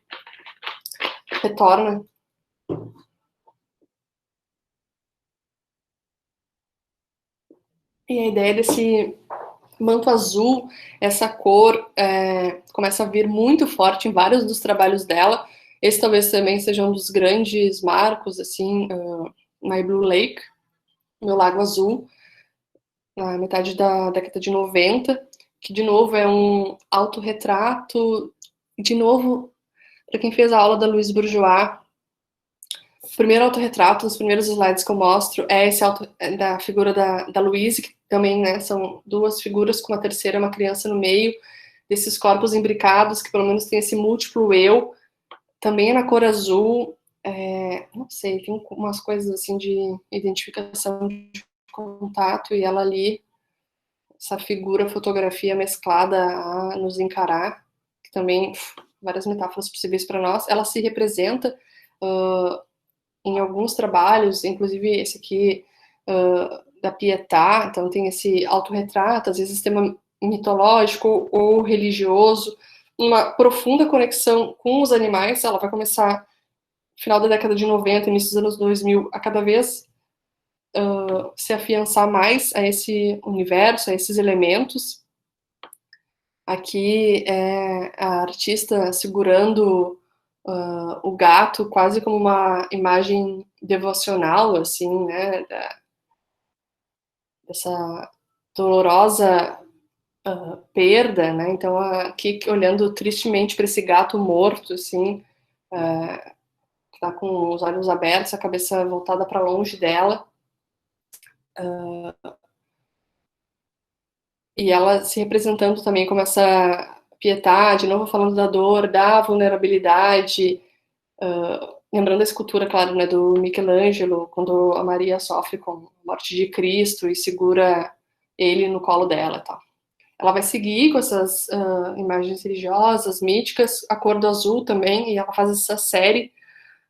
retorna. E a ideia desse manto azul, essa cor começa a vir muito forte em vários dos trabalhos dela. Esse talvez também seja um dos grandes marcos, assim, My Blue Lake, Meu Lago Azul, na metade da década de 90, que de novo é um autorretrato, de novo, para quem fez a aula da Louise Bourgeois, o primeiro autorretrato, os primeiros slides que eu mostro, é esse da figura da Louise, que também, né, são duas figuras com uma terceira, uma criança no meio, desses corpos imbricados, que pelo menos tem esse múltiplo eu, também é na cor azul, não sei, tem umas coisas assim de identificação de contato, e ela ali, essa figura, fotografia mesclada a nos encarar, que também várias metáforas possíveis para nós. Ela se representa em alguns trabalhos, inclusive esse aqui da Pietà, então tem esse autorretrato, às vezes tema mitológico ou religioso, uma profunda conexão com os animais. Ela vai começar no final da década de 90, início dos anos 2000, a cada vez se afiançar mais a esse universo, a esses elementos. Aqui é a artista segurando o gato quase como uma imagem devocional, assim, né, dessa dolorosa perda, né, então aqui olhando tristemente para esse gato morto, assim, tá com os olhos abertos, a cabeça voltada para longe dela, e ela se representando também como essa piedade, de novo falando da dor, da vulnerabilidade, lembrando a escultura, claro, né, do Michelangelo, quando a Maria sofre com a morte de Cristo e segura ele no colo dela e tal. Ela vai seguir com essas imagens religiosas, míticas, a cor do azul também, e ela faz essa série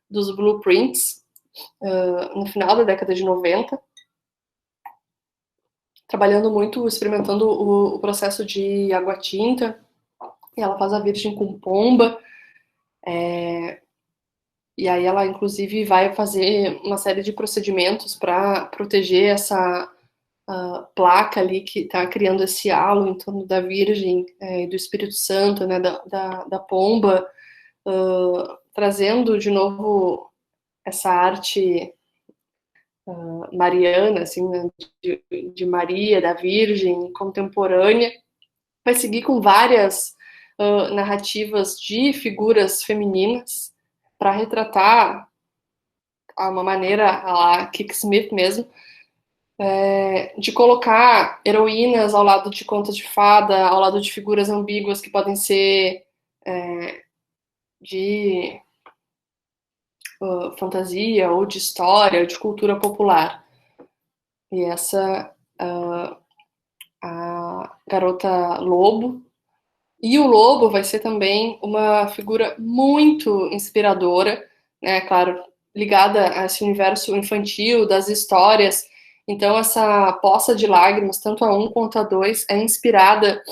dos blueprints no final da década de 90, trabalhando muito, experimentando o processo de água-tinta, e ela faz a Virgem com pomba, e aí ela, inclusive, vai fazer uma série de procedimentos para proteger essa placa ali que está criando esse halo em torno da Virgem e do Espírito Santo, né, da pomba, trazendo de novo essa arte mariana, assim, né, de Maria, da Virgem, contemporânea. Vai seguir com várias narrativas de figuras femininas para retratar a uma maneira a la Kik Smith mesmo, de colocar heroínas ao lado de contos de fada, ao lado de figuras ambíguas que podem ser de fantasia ou de história, ou de cultura popular. E essa a garota lobo. E o lobo vai ser também uma figura muito inspiradora, né? Claro, ligada a esse universo infantil, das histórias. Então, essa poça de lágrimas, tanto a 1 quanto a 2, é inspirada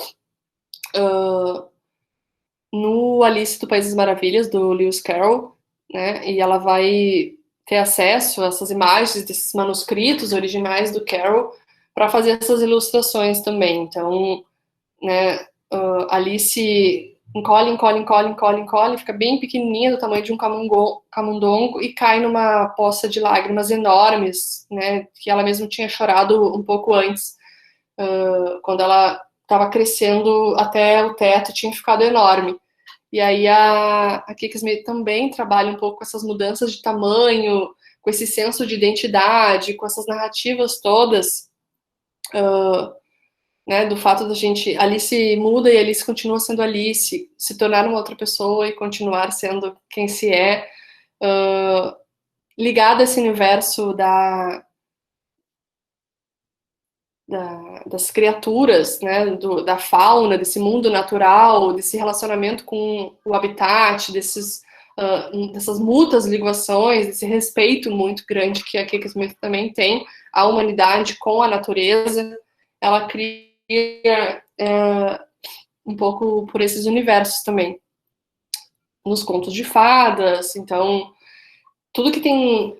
no Alice do País das Maravilhas, do Lewis Carroll, né? E ela vai ter acesso a essas imagens desses manuscritos originais do Carroll para fazer essas ilustrações também. Então, né, Alice encolhe, fica bem pequenininha, do tamanho de um camundongo, e cai numa poça de lágrimas enormes, né, que ela mesma tinha chorado um pouco antes, quando ela estava crescendo até o teto, tinha ficado enorme. E aí a Kik Smith também trabalha um pouco com essas mudanças de tamanho, com esse senso de identidade, com essas narrativas todas, né, do fato da gente, Alice muda e Alice continua sendo Alice, se tornar uma outra pessoa e continuar sendo quem se é, ligada a esse universo das criaturas, né, da fauna, desse mundo natural, desse relacionamento com o habitat, dessas mútuas ligações, desse respeito muito grande que a Kik Smith também tem à humanidade com a natureza. Ela cria um pouco por esses universos também. Nos contos de fadas, então, tudo que tem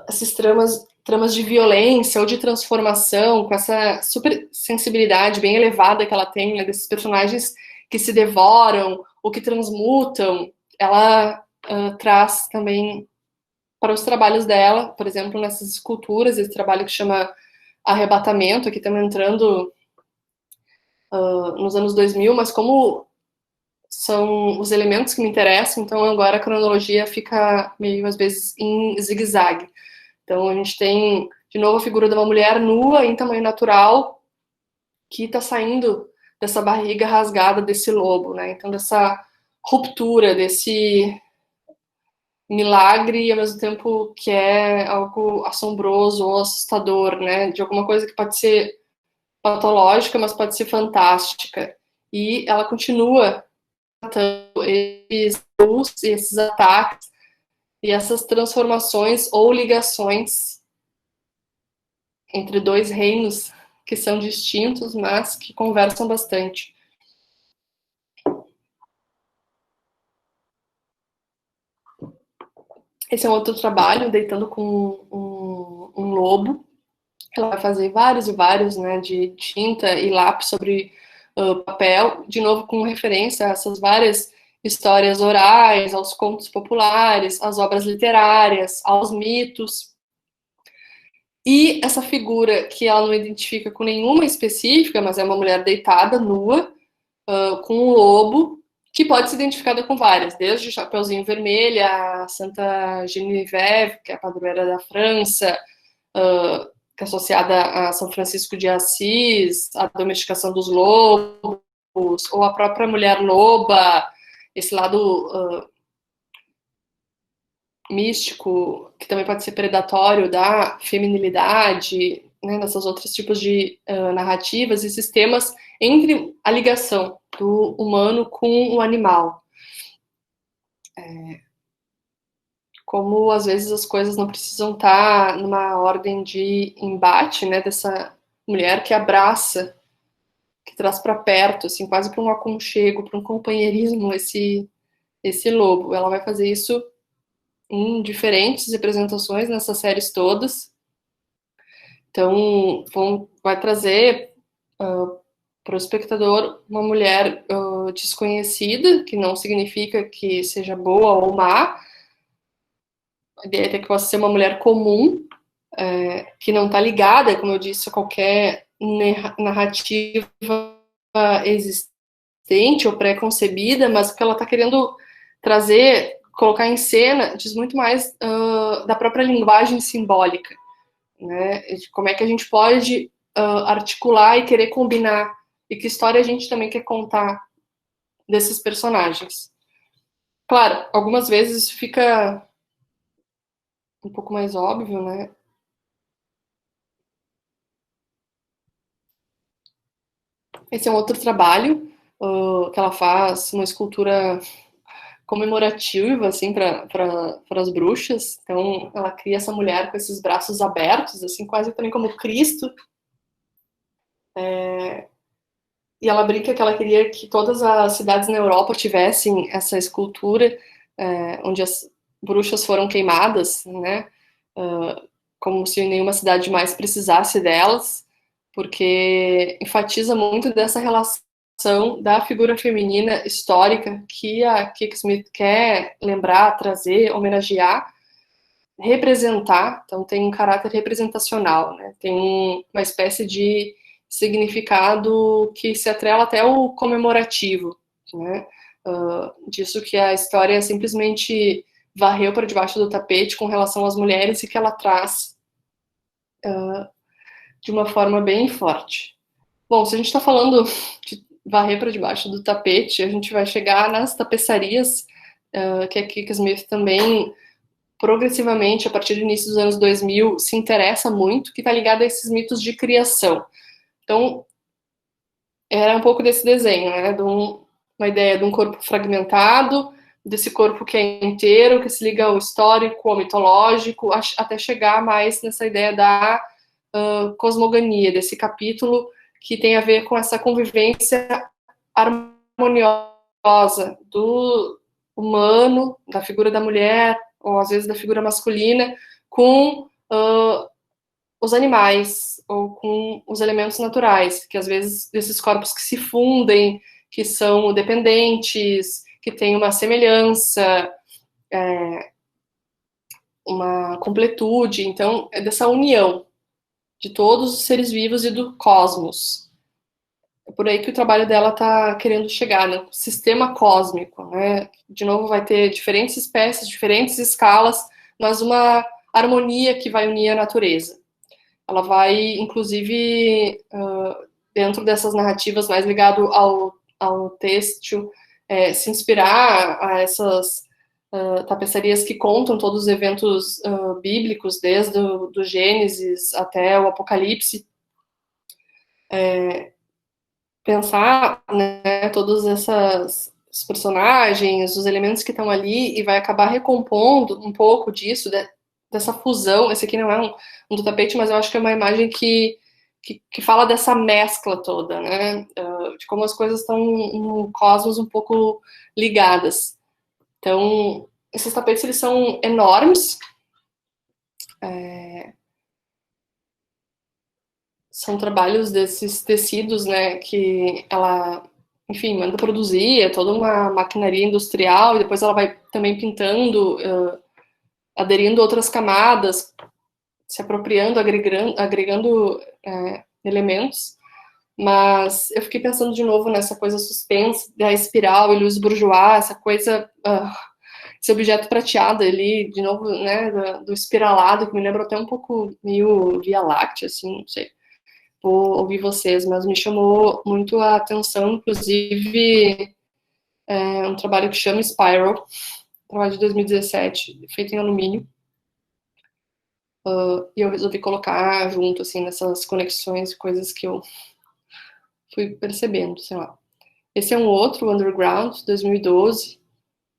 esses tramas de violência ou de transformação, com essa super sensibilidade bem elevada que ela tem, né, desses personagens que se devoram ou que transmutam, ela traz também para os trabalhos dela, por exemplo, nessas esculturas, esse trabalho que chama Arrebatamento, aqui estamos entrando nos anos 2000, mas como são os elementos que me interessam, então agora a cronologia fica meio, às vezes, em zigue-zague. Então a gente tem, de novo, a figura de uma mulher nua, em tamanho natural, que está saindo dessa barriga rasgada desse lobo, né? Então dessa ruptura, desse milagre, e ao mesmo tempo que é algo assombroso ou assustador, né? De alguma coisa que pode ser patológica, mas pode ser fantástica. E ela continua esses ataques e essas transformações ou ligações entre dois reinos que são distintos, mas que conversam bastante. Esse é um outro trabalho, Deitando com um Lobo. Ela vai fazer vários e vários, né, de tinta e lápis sobre papel, de novo com referência a essas várias histórias orais, aos contos populares, às obras literárias, aos mitos. E essa figura que ela não identifica com nenhuma específica, mas é uma mulher deitada, nua, com um lobo, que pode ser identificada com várias, desde o Chapeuzinho Vermelho, a Santa Geneviève, que é a padroeira da França, que é associada a São Francisco de Assis, a domesticação dos lobos, ou a própria mulher loba, esse lado místico, que também pode ser predatório da feminilidade, né, dessas outros tipos de narrativas e sistemas entre a ligação do humano com o animal. Como às vezes as coisas não precisam estar numa ordem de embate, né, dessa mulher que abraça, que traz para perto, assim, quase para um aconchego, para um companheirismo, esse lobo. Ela vai fazer isso em diferentes representações nessas séries todas. Então, vai trazer para o espectador uma mulher desconhecida, que não significa que seja boa ou má, a ideia é que possa ser uma mulher comum, que não está ligada, como eu disse, a qualquer narrativa existente ou pré-concebida, mas que ela está querendo trazer, colocar em cena, diz muito mais da própria linguagem simbólica, né? De como é que a gente pode articular e querer combinar, e que história a gente também quer contar desses personagens. Claro, algumas vezes isso fica um pouco mais óbvio, né? Esse é um outro trabalho que ela faz, uma escultura comemorativa, assim, para as bruxas. Então, ela cria essa mulher com esses braços abertos, assim, quase também como Cristo. E ela brinca que ela queria que todas as cidades na Europa tivessem essa escultura, onde as bruxas foram queimadas, né? Como se nenhuma cidade mais precisasse delas, porque enfatiza muito dessa relação da figura feminina histórica que a Kiki Smith quer lembrar, trazer, homenagear, representar. Então tem um caráter representacional, né? Tem uma espécie de significado que se atrela até o comemorativo, né? Disso que a história simplesmente varreu para debaixo do tapete com relação às mulheres e que ela traz de uma forma bem forte. Bom, se a gente está falando de varrer para debaixo do tapete, a gente vai chegar nas tapeçarias, que a Kika Smith também, progressivamente, a partir do início dos anos 2000, se interessa muito, que está ligada a esses mitos de criação. Então, era um pouco desse desenho, né? Uma ideia de um corpo fragmentado, desse corpo que é inteiro, que se liga ao histórico, ao mitológico, até chegar mais nessa ideia da cosmogonia, desse capítulo que tem a ver com essa convivência harmoniosa do humano, da figura da mulher, ou às vezes da figura masculina, com os animais, ou com os elementos naturais, que às vezes desses corpos que se fundem, que são dependentes, que têm uma semelhança, uma completude. Então, é dessa união de todos os seres vivos e do cosmos. É por aí que o trabalho dela está querendo chegar, no sistema cósmico, né? De novo, vai ter diferentes espécies, diferentes escalas, mas uma harmonia que vai unir a natureza. Ela vai, inclusive, dentro dessas narrativas mais ligado ao têxtil, se inspirar a essas tapeçarias que contam todos os eventos bíblicos, desde do Gênesis até o Apocalipse, pensar, né, todas essas os personagens, os elementos que estão ali, e vai acabar recompondo um pouco disso, dessa fusão. Esse aqui não é um do tapete, mas eu acho que é uma imagem que fala dessa mescla toda, né? De como as coisas estão no cosmos um pouco ligadas. Então, esses tapetes, eles são enormes, são trabalhos desses tecidos, né, que ela, enfim, manda produzir, é toda uma maquinaria industrial, e depois ela vai também pintando, aderindo outras camadas, se apropriando, agregando elementos. Mas eu fiquei pensando de novo nessa coisa suspensa da espiral e luz bourgeois, essa coisa, esse objeto prateado ali, de novo, né, do espiralado, que me lembra até um pouco meio Via Láctea, assim, não sei. Vou ouvir vocês, mas me chamou muito a atenção, inclusive, um trabalho que chama Spiral, trabalho de 2017, feito em alumínio, e eu resolvi colocar junto, assim, nessas conexões, coisas que eu fui percebendo, sei lá. Esse é um outro, Underground, 2012,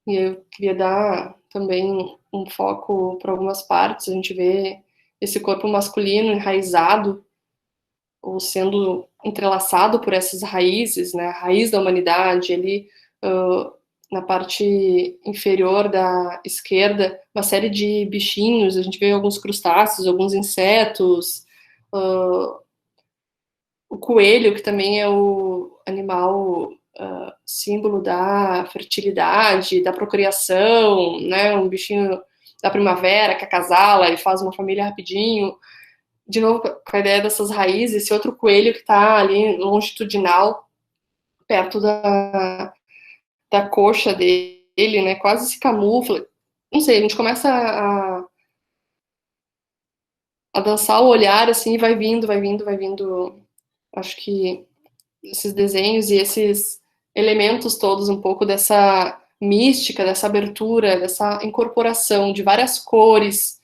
e eu queria dar também um foco para algumas partes. A gente vê esse corpo masculino enraizado, ou sendo entrelaçado por essas raízes, né? A raiz da humanidade, ele, na parte inferior da esquerda, uma série de bichinhos, a gente vê alguns crustáceos, alguns insetos, o coelho, que também é o animal símbolo da fertilidade, da procriação, né? Um bichinho da primavera que acasala e faz uma família rapidinho. De novo, com a ideia dessas raízes, esse outro coelho que está ali longitudinal, perto da coxa dele, né? Quase se camufla. Não sei, a gente começa a dançar o olhar assim, e vai vindo, vai vindo, vai vindo. Acho que esses desenhos e esses elementos todos, um pouco dessa mística, dessa abertura, dessa incorporação de várias cores,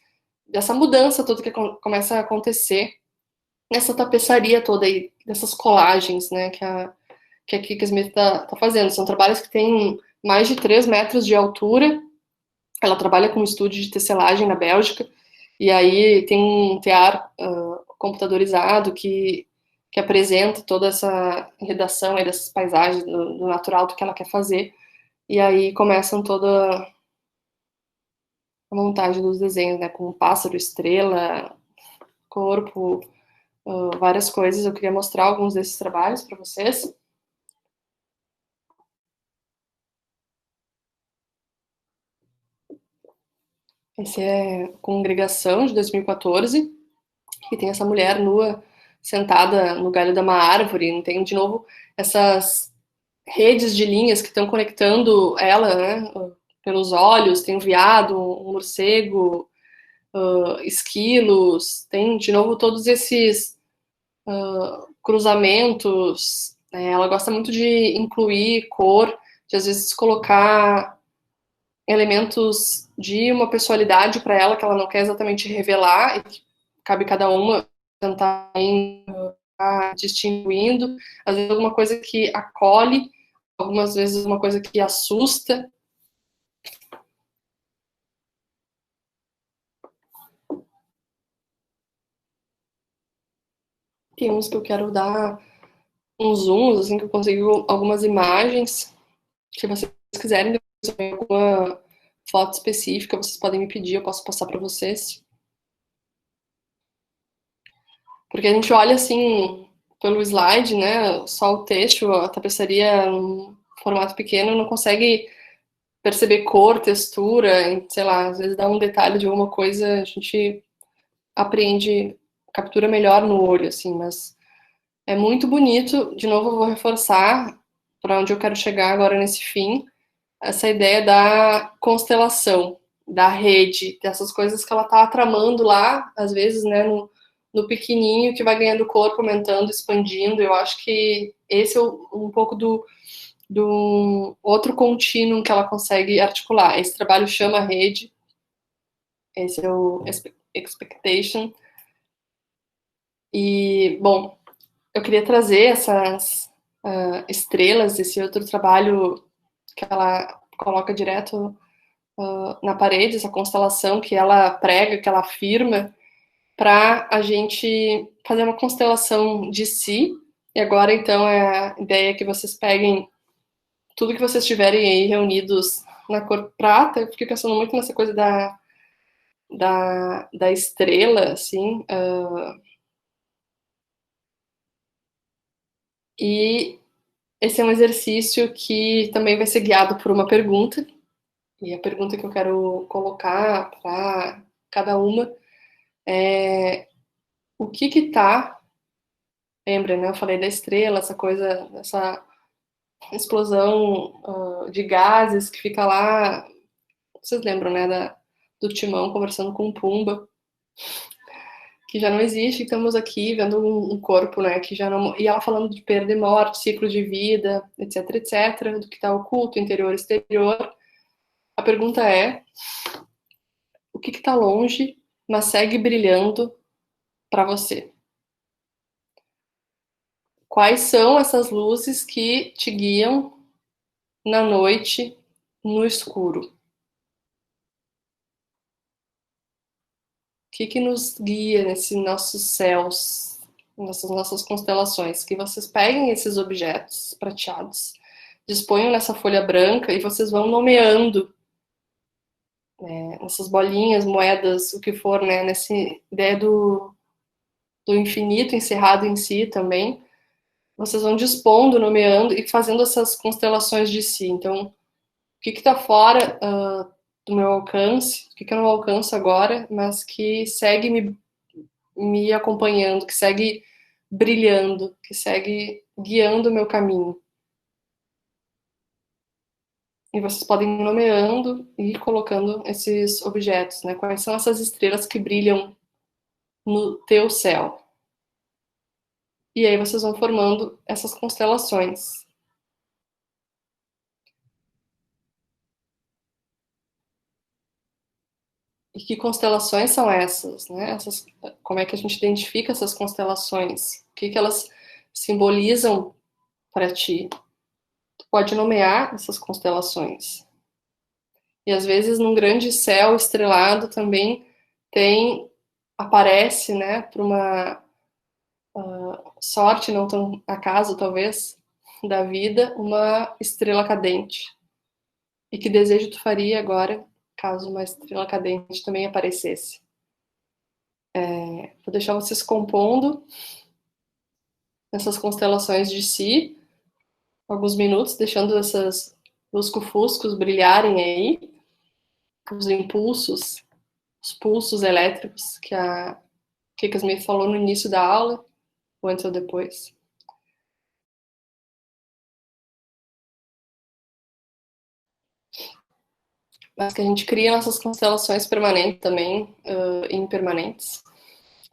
dessa mudança toda que começa a acontecer nessa tapeçaria toda aí, dessas colagens, né, que a Kika Smith tá fazendo. São trabalhos que têm mais de 3 metros de altura. Ela trabalha com um estúdio de tecelagem na Bélgica, e aí tem um tear computadorizado que apresenta toda essa redação aí dessas paisagens do natural do que ela quer fazer, e aí começam toda a montagem dos desenhos, né, com pássaro, estrela, corpo, várias coisas. Eu queria mostrar alguns desses trabalhos para vocês. Esse é Congregação, de 2014, que tem essa mulher nua sentada no galho de uma árvore. Tem, de novo, essas redes de linhas que estão conectando ela, né, pelos olhos. Tem um veado, um morcego, esquilos. Tem, de novo, todos esses cruzamentos. Ela gosta muito de incluir cor, de às vezes colocar elementos de uma pessoalidade para ela que ela não quer exatamente revelar, e que cabe cada uma tentar ir distinguindo, às vezes alguma coisa que acolhe, algumas vezes uma coisa que assusta. Tem uns que eu quero dar uns zooms, assim, que eu consigo algumas imagens. Se vocês quiserem depois alguma foto específica, vocês podem me pedir, eu posso passar para vocês. Porque a gente olha assim pelo slide, né? Só o texto, a tapeçaria num formato pequeno, não consegue perceber cor, textura, sei lá, às vezes dá um detalhe de alguma coisa, a gente apreende, captura melhor no olho, assim, mas é muito bonito. De novo, eu vou reforçar para onde eu quero chegar agora nesse fim, essa ideia da constelação, da rede, dessas coisas que ela está tramando lá, às vezes, né, no pequenininho, que vai ganhando corpo, aumentando, expandindo. Eu acho que esse é um pouco do outro contínuo que ela consegue articular. Esse trabalho chama Rede, esse é o Expectation. E, bom, eu queria trazer essas estrelas, esse outro trabalho que ela coloca direto na parede, essa constelação que ela prega, que ela afirma, para a gente fazer uma constelação de si. E agora, então, é a ideia que vocês peguem tudo que vocês tiverem aí reunidos na cor prata. Eu fiquei pensando muito nessa coisa da estrela, assim. E esse é um exercício que também vai ser guiado por uma pergunta. E a pergunta que eu quero colocar para cada uma é o que que tá, lembra, né? Eu falei da estrela, essa coisa, essa explosão de gases que fica lá. Vocês lembram, né, do Timão conversando com o Pumba, que já não existe, estamos aqui vendo um corpo, né, que já não... E ela falando de perda e morte, ciclo de vida, etc, etc, do que está oculto, interior, exterior. A pergunta é, o que está longe, mas segue brilhando para você? Quais são essas luzes que te guiam na noite, no escuro? O que nos guia nesses nossos céus, nessas nossas constelações? Que vocês peguem esses objetos prateados, disponham nessa folha branca e vocês vão nomeando essas bolinhas, moedas, o que for, né? Nessa ideia do infinito encerrado em si também. Vocês vão dispondo, nomeando e fazendo essas constelações de si. Então, o que está fora do meu alcance, o que eu não alcanço agora, mas que segue me acompanhando, que segue brilhando, que segue guiando o meu caminho. E vocês podem ir nomeando e colocando esses objetos, né? Quais são essas estrelas que brilham no teu céu? E aí vocês vão formando essas constelações. E que constelações são essas, né? Como é que a gente identifica essas constelações? O que elas simbolizam para ti? Tu pode nomear essas constelações. E às vezes num grande céu estrelado também aparece, né, por uma sorte, não tão acaso talvez, da vida, uma estrela cadente. E que desejo tu faria agora, caso uma estrela cadente também aparecesse? Vou deixar vocês compondo essas constelações de si, alguns minutos, deixando essas lusco-fuscos brilharem aí, os impulsos, os pulsos elétricos que a Kika Smith falou no início da aula, ou antes ou depois. Mas que a gente cria nossas constelações permanentes também, impermanentes.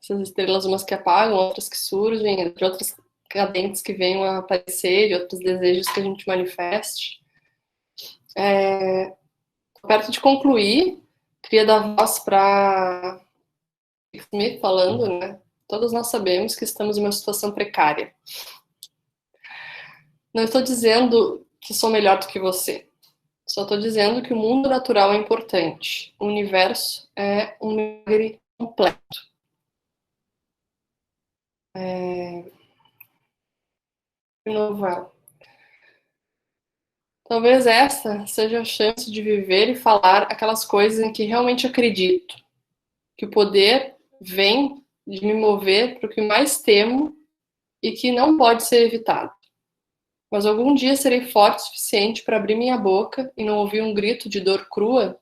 Essas estrelas, umas que apagam, outras que surgem, de outras cadentes que venham a aparecer, de outros desejos que a gente manifeste. Perto de concluir, queria dar voz para Smith falando, né? Todos nós sabemos que estamos em uma situação precária. Não estou dizendo que sou melhor do que você. Só estou dizendo que o mundo natural é importante. O universo é um milagre completo. De novo, talvez essa seja a chance de viver e falar aquelas coisas em que realmente acredito. Que o poder vem de me mover para o que mais temo e que não pode ser evitado. Mas algum dia serei forte o suficiente para abrir minha boca e não ouvir um grito de dor crua.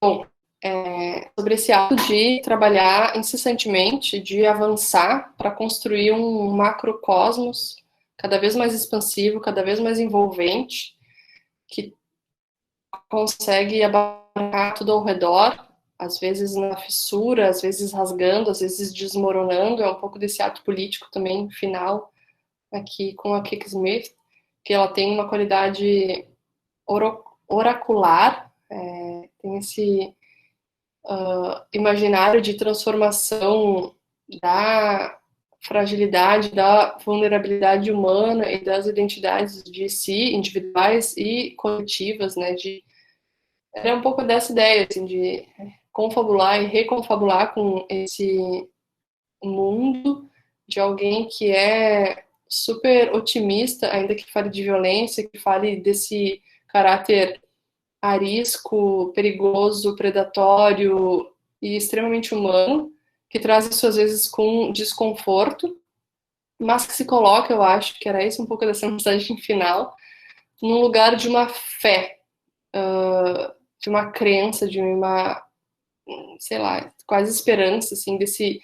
Bom, sobre esse ato de trabalhar incessantemente, de avançar para construir um macrocosmos cada vez mais expansivo, cada vez mais envolvente, que consegue abarcar tudo ao redor, às vezes na fissura, às vezes rasgando, às vezes desmoronando. É um pouco desse ato político também final aqui com a Kika Smith, que ela tem uma qualidade oracular, tem esse imaginário de transformação da fragilidade, da vulnerabilidade humana e das identidades de si, individuais e coletivas, né? Era um pouco dessa ideia, assim, de confabular e reconfabular com esse mundo de alguém que é super otimista, ainda que fale de violência, que fale desse caráter arisco, perigoso, predatório e extremamente humano, que traz isso às vezes com desconforto, mas que se coloca, eu acho que era isso um pouco dessa mensagem final, num lugar de uma fé, de uma crença, de uma, sei lá, quase esperança, assim, desse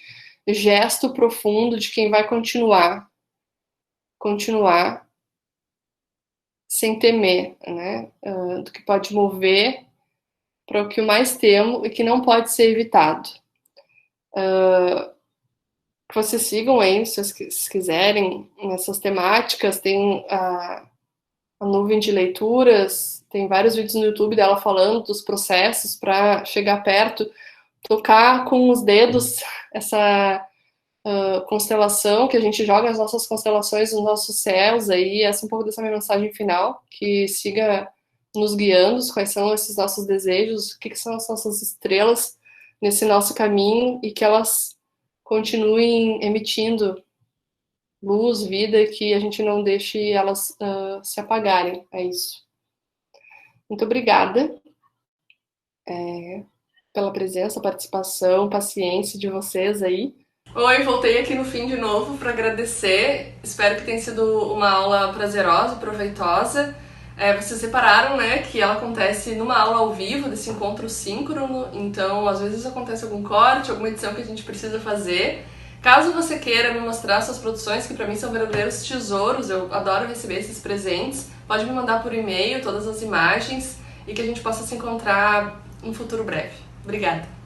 gesto profundo de quem vai continuar sem temer, né? Do que pode mover para o que eu mais temo e que não pode ser evitado. Que vocês sigam aí, se vocês quiserem, nessas temáticas. Tem a nuvem de leituras, tem vários vídeos no YouTube dela falando dos processos para chegar perto, tocar com os dedos essa constelação, que a gente joga as nossas constelações nos nossos céus aí. Essa é um pouco dessa minha mensagem final, que siga nos guiando, quais são esses nossos desejos, o que são as nossas estrelas nesse nosso caminho, e que elas continuem emitindo luz, vida, e que a gente não deixe elas se apagarem. É isso. Muito obrigada pela presença, participação, paciência de vocês aí. Oi, voltei aqui no fim de novo para agradecer. Espero que tenha sido uma aula prazerosa, proveitosa. Vocês repararam, né, que ela acontece numa aula ao vivo, desse encontro síncrono, então às vezes acontece algum corte, alguma edição que a gente precisa fazer. Caso você queira me mostrar suas produções, que para mim são verdadeiros tesouros, eu adoro receber esses presentes, pode me mandar por e-mail todas as imagens e que a gente possa se encontrar em um futuro breve. Obrigada!